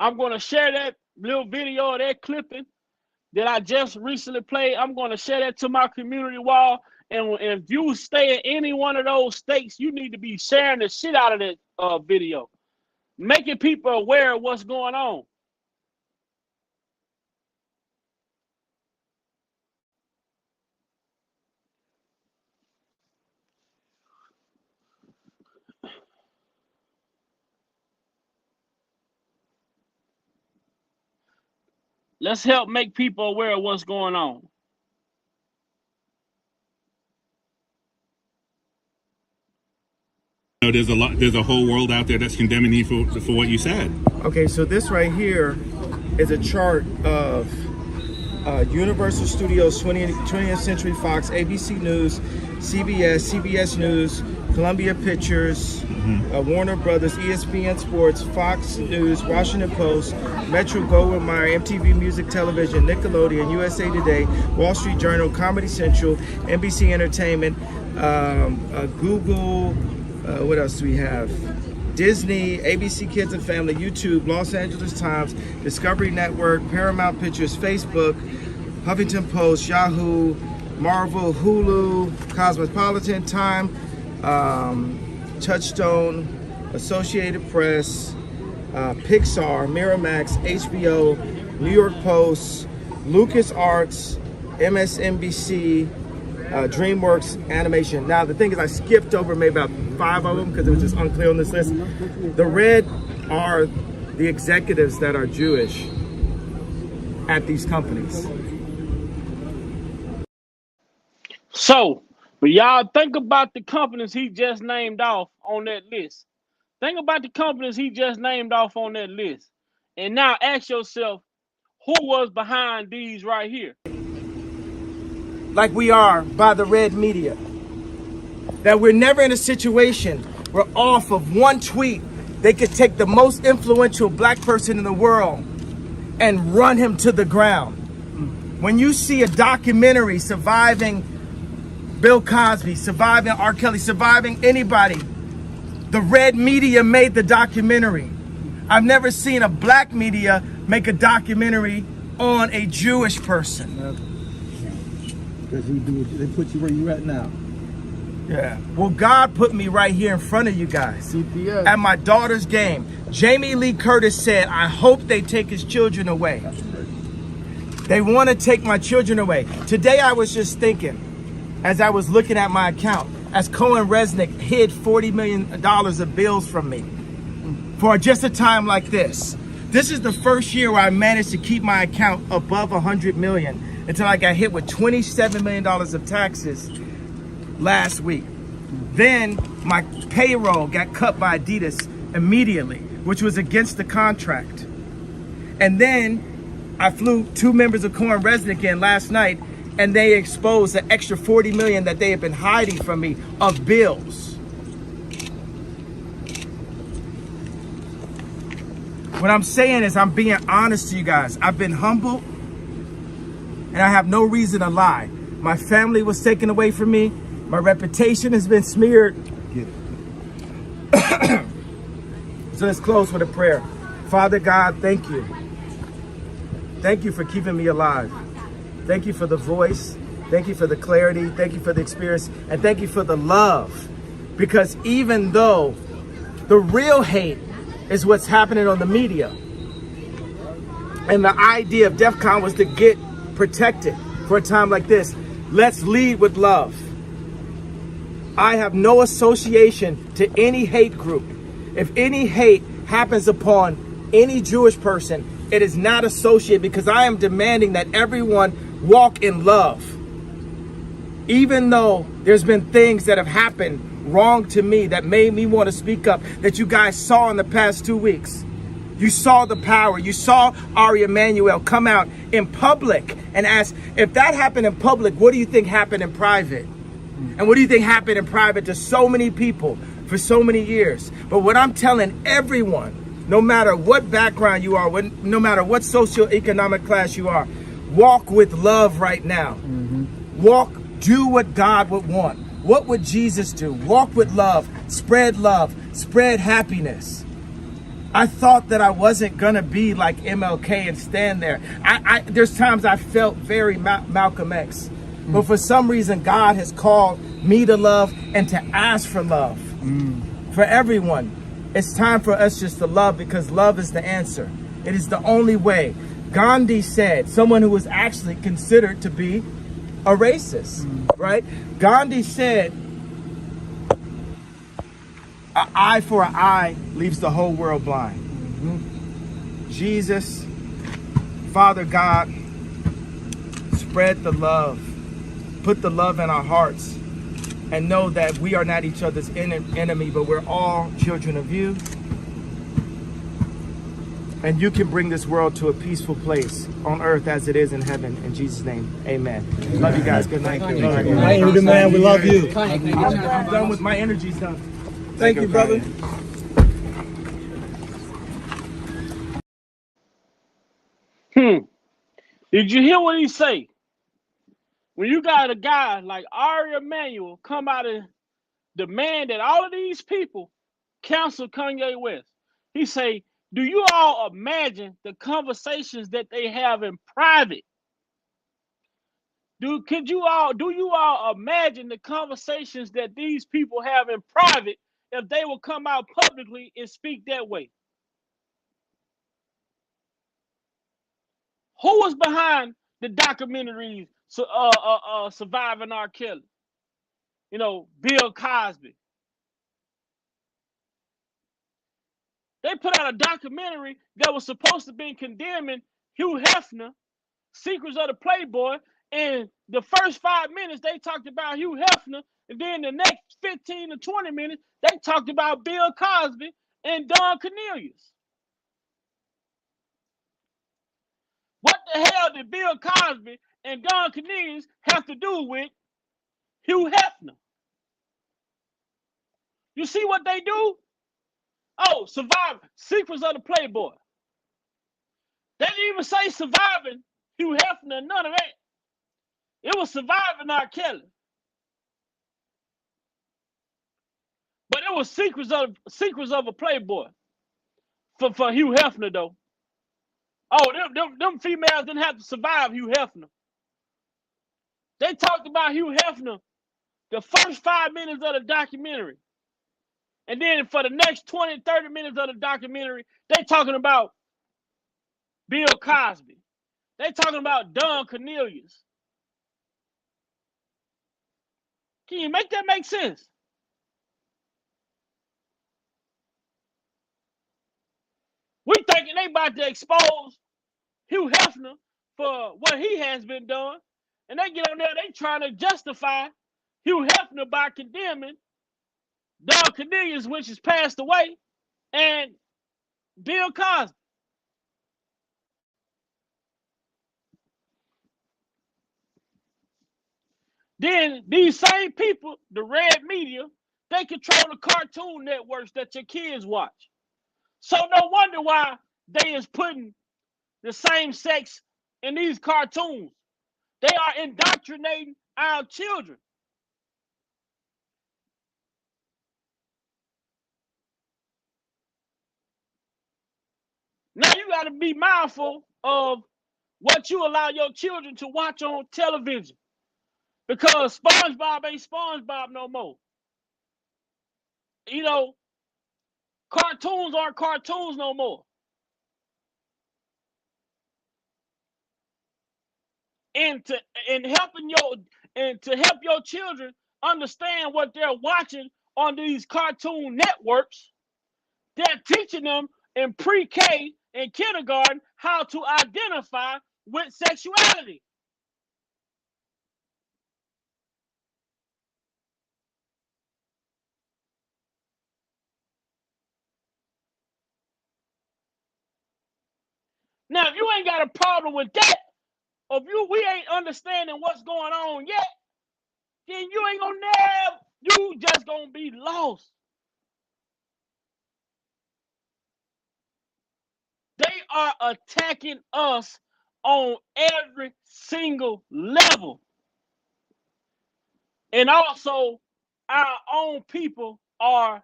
I'm going to share that little video of that clipping that I just recently played. I'm going to share that to my community wall. And if you stay in any one of those states, you need to be sharing the shit out of that video, making people aware of what's going on. Let's help make people aware of what's going on. There's a whole world out there that's condemning you for what you said. Okay, so this right here is a chart of Universal Studios, 20th Century Fox, ABC News, CBS News, Columbia Pictures, Warner Brothers, ESPN Sports, Fox News, Washington Post, Metro Goldwyn Mayer, MTV Music Television, Nickelodeon, USA Today, Wall Street Journal, Comedy Central, NBC Entertainment, Google, what else do we have? Disney, ABC Kids and Family, YouTube, Los Angeles Times, Discovery Network, Paramount Pictures, Facebook, Huffington Post, Yahoo, Marvel, Hulu, Cosmopolitan, Time, Touchstone, Associated Press, Pixar, Miramax, HBO, New York Post, LucasArts, MSNBC, DreamWorks Animation. Now the thing is, I skipped over maybe about 5 of them because it was just unclear on this list. The red are the executives that are Jewish at these companies. So, but y'all think about the companies he just named off on that list. Think about the companies he just named off on that list. And now ask yourself, who was behind these right here? Like we are by the red media. That we're never in a situation where off of one tweet, they could take the most influential black person in the world and run him to the ground. When you see a documentary surviving Bill Cosby, surviving R. Kelly, surviving anybody, the red media made the documentary. I've never seen a black media make a documentary on a Jewish person. Because they put you where you at now. Yeah. Well, God put me right here in front of you guys. CPS. At my daughter's game. Jamie Lee Curtis said, I hope they take his children away. They want to take my children away. Today I was just thinking, as I was looking at my account, as Cohen Resnick hid $40 million of bills from me for just a time like this. This is the first year where I managed to keep my account above 100 million until I got hit with $27 million of taxes last week. Then my payroll got cut by Adidas immediately, which was against the contract. And then I flew 2 members of Cohen Resnick in last night, and they exposed the extra 40 million that they have been hiding from me of bills. What I'm saying is I'm being honest to you guys. I've been humble, and I have no reason to lie. My family was taken away from me. My reputation has been smeared. So let's close with a prayer. Father God, thank you. Thank you for keeping me alive. Thank you for the voice. Thank you for the clarity. Thank you for the experience. And thank you for the love. Because even though the real hate is what's happening on the media, and the idea of DEF CON was to get protected for a time like this, let's lead with love. I have no association to any hate group. If any hate happens upon any Jewish person, it is not associated, because I am demanding that everyone walk in love. Even though there's been things that have happened wrong to me that made me want to speak up, that you guys saw in the past 2 weeks. You saw the power. You saw Ari Emanuel come out in public and ask, if that happened in public, what do you think happened in private? And what do you think happened in private to so many people for so many years? But what I'm telling everyone, no matter what background you are, no matter what socioeconomic class you are, walk with love right now. Walk, do what God would want. What would Jesus do? Walk with love, spread happiness. I thought that I wasn't gonna be like MLK and stand there. There's times I felt very Malcolm X. But for some reason, God has called me to love and to ask for love. For everyone, it's time for us just to love, because love is the answer. It is the only way. Gandhi said, someone who was actually considered to be a racist, right? Gandhi said, an eye for an eye leaves the whole world blind. Jesus, Father God, spread the love. Put the love in our hearts, and know that we are not each other's enemy, but we're all children of you. And you can bring this world to a peaceful place on earth as it is in heaven. In Jesus' name, amen. Love you guys. Good night. Hey, man, we love you. I'm done with my energy stuff. Thank you, brother. Did you hear what he say? When you got a guy like Ari Emanuel come out and demand that all of these people cancel Kanye West, he say, do you all imagine the conversations that they have in private? Do you all imagine the conversations that these people have in private if they will come out publicly and speak that way? Who was behind the documentaries Surviving R. Kelly? You know, Bill Cosby. They put out a documentary that was supposed to be condemning Hugh Hefner, Secrets of the Playboy, and the first 5 minutes they talked about Hugh Hefner, and then the next 15 to 20 minutes they talked about Bill Cosby and Don Cornelius. What the hell did Bill Cosby and Don Cornelius have to do with Hugh Hefner? You see what they do? Oh, Survivor, Secrets of the Playboy. They didn't even say Surviving Hugh Hefner, none of that. It was Surviving R. Kelly. But it was Secrets of a Playboy for Hugh Hefner, though. Oh, them females didn't have to survive Hugh Hefner. They talked about Hugh Hefner the first 5 minutes of the documentary. And then for the next 20, 30 minutes of the documentary, they talking about Bill Cosby. They talking about Don Cornelius. Can you make that make sense? We thinking they about to expose Hugh Hefner for what he has been done. And they get on there, they trying to justify Hugh Hefner by condemning Don Cornelius, which has passed away, and Bill Cosby. Then these same people, the red media, they control the cartoon networks that your kids watch. So no wonder why they is putting the same sex in these cartoons. They are indoctrinating our children. Now you got to be mindful of what you allow your children to watch on television, because SpongeBob ain't SpongeBob no more. You know, cartoons aren't cartoons no more. And to help your children understand what they're watching on these cartoon networks, they're teaching them in pre-K and kindergarten how to identify with sexuality. Now, if you ain't got a problem with that, or if we ain't understanding what's going on yet, then you just gonna be lost. They are attacking us on every single level. And also, our own people are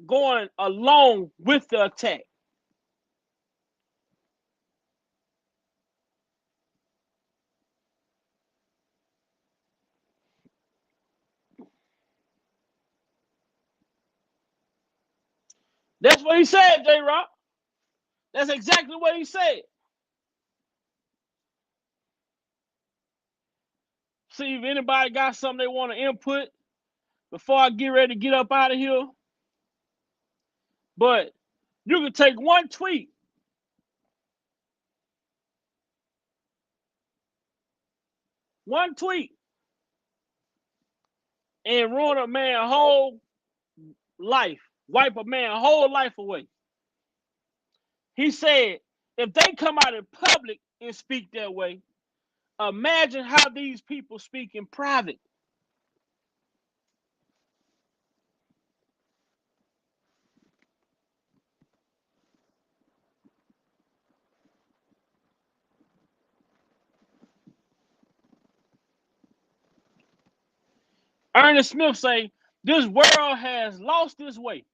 going along with the attack. That's what he said, J-Rock. That's exactly what he said. See if anybody got something they want to input before I get ready to get up out of here. But you can take one tweet, and ruin a man's whole life, wipe a man's whole life away. He said, if they come out in public and speak that way, imagine how these people speak in private. Ernest Smith say, this world has lost its way.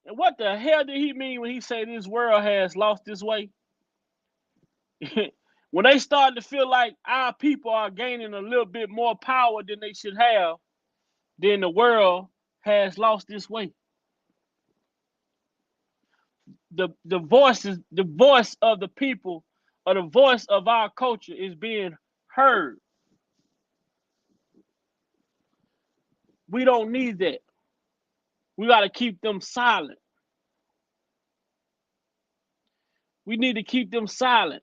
And what the hell did he mean when he said this world has lost its way? When they start to feel like our people are gaining a little bit more power than they should have, then the world has lost its way. The voice of the people, or the voice of our culture, is being heard. We don't need that. We got to keep them silent. We need to keep them silent.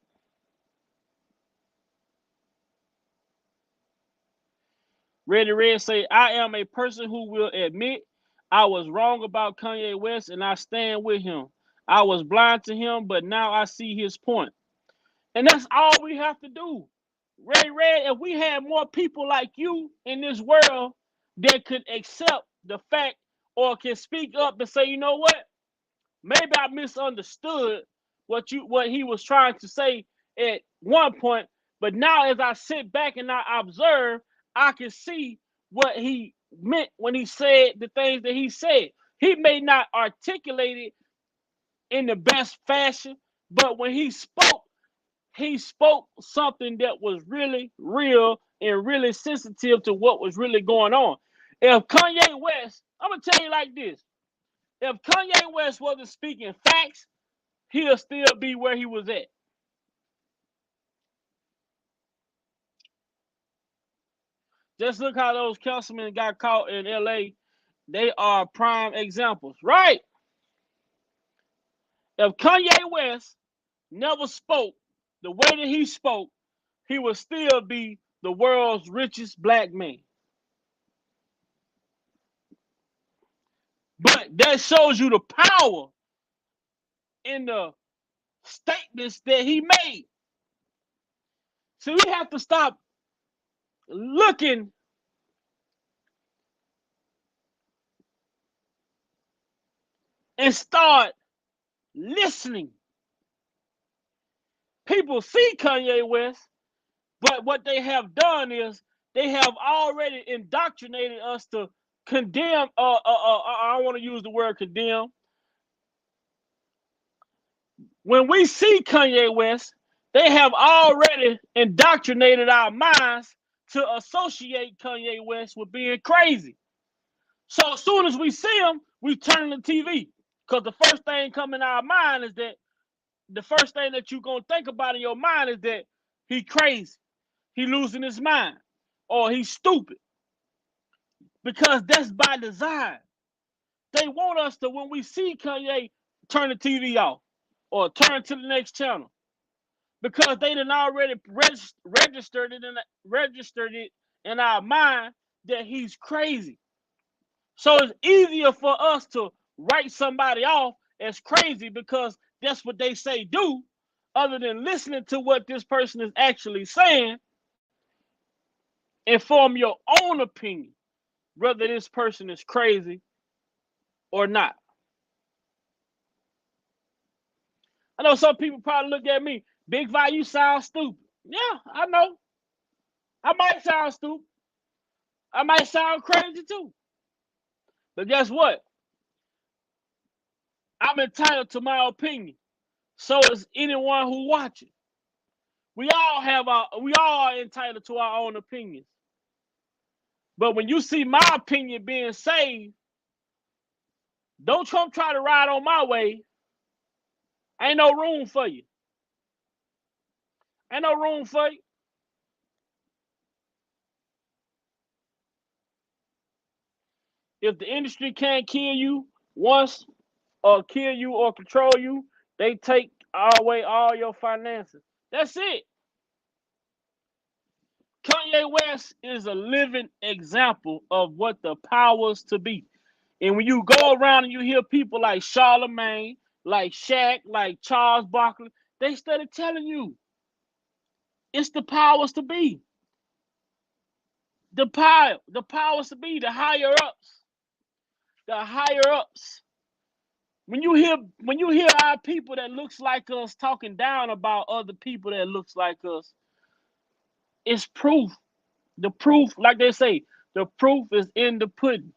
Ready Red say, I am a person who will admit I was wrong about Kanye West, and I stand with him. I was blind to him, but now I see his point. And that's all we have to do. Red, if we had more people like you in this world that could accept the fact or can speak up and say, you know what? Maybe I misunderstood what he was trying to say at one point, but now as I sit back and I observe, I can see what he meant when he said the things that he said. He may not articulate it in the best fashion, but when he spoke something that was really real and really sensitive to what was really going on. If Kanye West, I'm gonna tell you like this: if Kanye West wasn't speaking facts, he'll still be where he was at. Just look how those councilmen got caught in LA. They are prime examples, right? If Kanye West never spoke the way that he spoke, he would still be the world's richest black man. But that shows you the power in the statements that he made. So we have to stop looking and start listening. People see Kanye West, but what they have done is they have already indoctrinated us to condemn. I don't want to use the word condemn. When we see Kanye West, they have already indoctrinated our minds to associate Kanye West with being crazy. So as soon as we see him, we turn the TV. Because the first thing coming in our mind is that the first thing that you're going to think about in your mind is that he crazy. He losing his mind. Or he's stupid. Because that's by design. They want us to, when we see Kanye, turn the TV off. Or turn to the next channel. Because they done already registered it in our mind that he's crazy. So it's easier for us to write somebody off as crazy because that's what they say do, other than listening to what this person is actually saying and form your own opinion, whether this person is crazy or not. I know some people probably look at me, Big Vi, you sound stupid. Yeah, I know. I might sound stupid. I might sound crazy too. But guess what? I'm entitled to my opinion. So is anyone who watches. We all are entitled to our own opinions. But when you see my opinion being saved, don't Trump try to ride on my way. Ain't no room for you. Ain't no room for you. If the industry can't kill you once or kill you or control you, they take away all your finances. That's it. Kanye West is a living example of what the powers to be. And when you go around and you hear people like Charlemagne, like Shaq, like Charles Barkley, they started telling you it's the powers to be. The powers to be, the higher ups. The higher ups. When you hear our people that looks like us talking down about other people that looks like us, it's proof. The proof, like they say, the proof is in the pudding.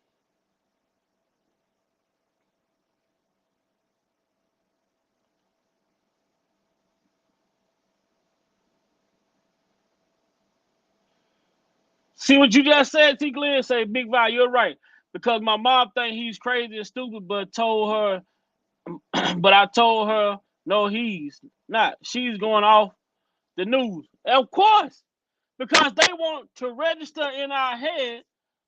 See what you just said, T. Glenn? Say, Big Vi, you're right. Because my mom think he's crazy and stupid, but I told her, no, he's not. She's going off the news. Of course, because they want to register in our head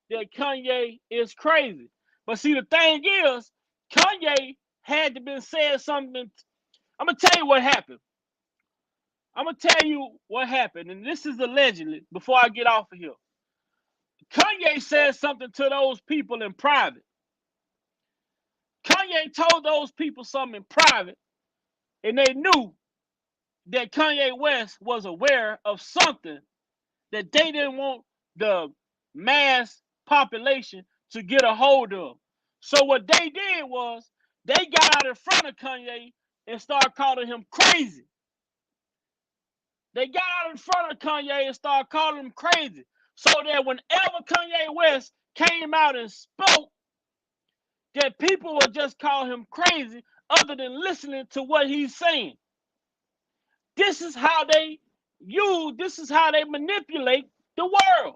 that Kanye is crazy. But see, the thing is, Kanye had to been said something. I'm going to tell you what happened. And this is allegedly, before I get off of here. Kanye said something to those people in private. Kanye told those people something in private, and they knew that Kanye West was aware of something that they didn't want the mass population to get a hold of. So what they did was they got out in front of Kanye and started calling him crazy. They got out in front of Kanye and started calling him crazy. So that whenever Kanye West came out and spoke, that people would just call him crazy other than listening to what he's saying. This is how they manipulate the world.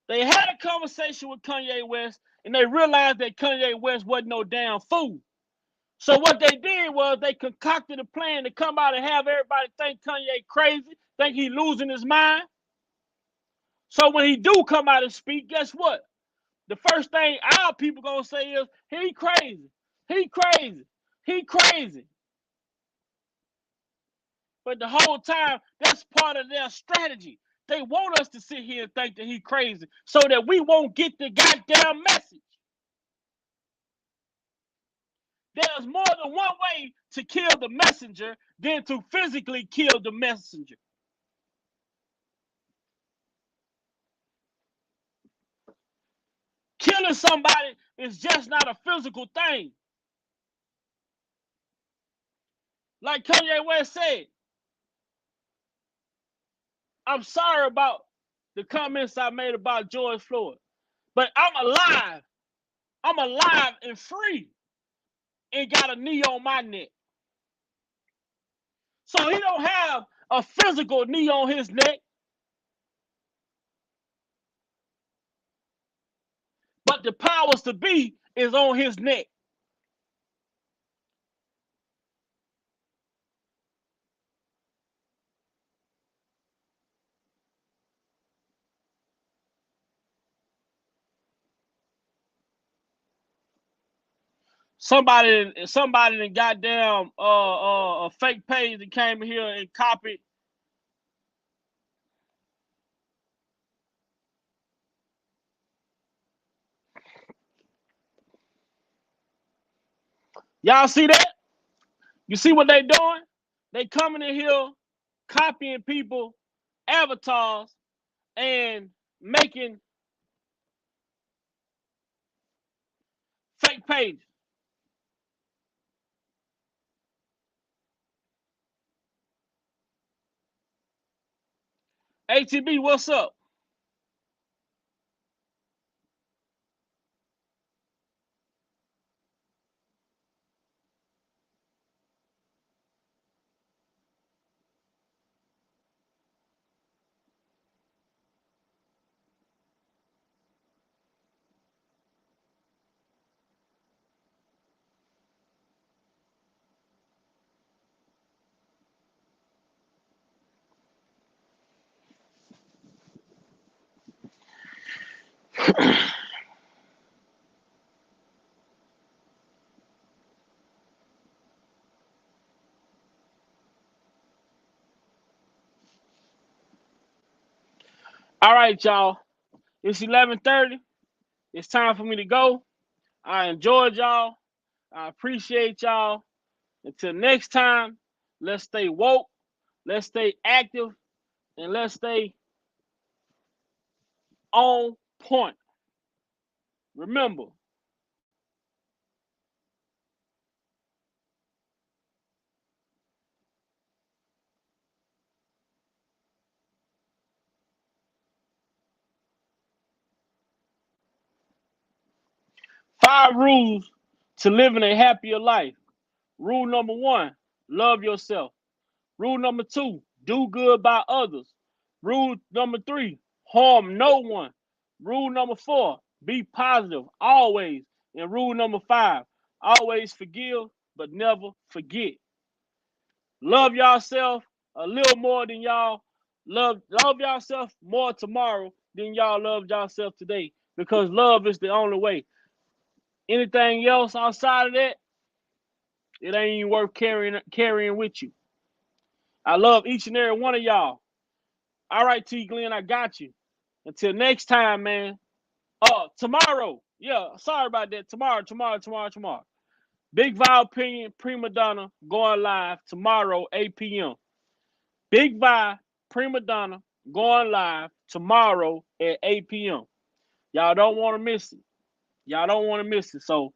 They had a conversation with Kanye West and they realized that Kanye West wasn't no damn fool. So what they did was they concocted a plan to come out and have everybody think Kanye crazy, think he losing his mind. So when he do come out and speak, guess what? The first thing our people gonna say is, he crazy, he crazy, he crazy. But the whole time, that's part of their strategy. They want us to sit here and think that he crazy so that we won't get the goddamn message. There's more than one way to kill the messenger than to physically kill the messenger. Killing somebody is just not a physical thing. Like Kanye West said, I'm sorry about the comments I made about George Floyd, but I'm alive. I'm alive and free and got a knee on my neck. So he don't have a physical knee on his neck, but the powers to be is on his neck. Somebody that goddamn a fake page that came here and copied. Y'all see that? You see what they doing? They coming in here copying people avatars and making fake pages. ATB, what's up? All right, y'all. It's 11:30. It's time for me to go. I enjoyed y'all. I appreciate y'all. Until next time, let's stay woke, let's stay active, and let's stay on point. Remember, five rules to living a happier life. Rule number 1, love yourself. Rule number 2, do good by others. Rule number 3, harm no one. Rule number 4, be positive always. And rule number 5, always forgive but never forget. Love yourself a little more than y'all love yourself more tomorrow than y'all love yourself today, because love is the only way. Anything else outside of that, it ain't even worth carrying with you. I love each and every one of y'all. All right, T. Glenn, I got you. Until next time, man. Tomorrow. Yeah, sorry about that. Tomorrow. Big Vi Opinion, Prima Donna, going live tomorrow, 8 p.m. Big Vi, Prima Donna, going live tomorrow at 8 p.m. Y'all don't want to miss it. Y'all don't want to miss it. So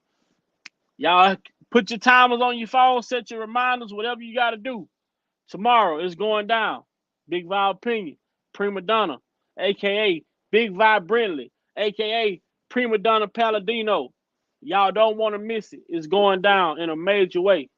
y'all put your timers on your phone, set your reminders, whatever you got to do. Tomorrow it's going down. Big Vi Opinion, Prima Donna, a.k.a. Big Vi Brindley, a.k.a. Prima Donna Palladino. Y'all don't want to miss it. It's going down in a major way.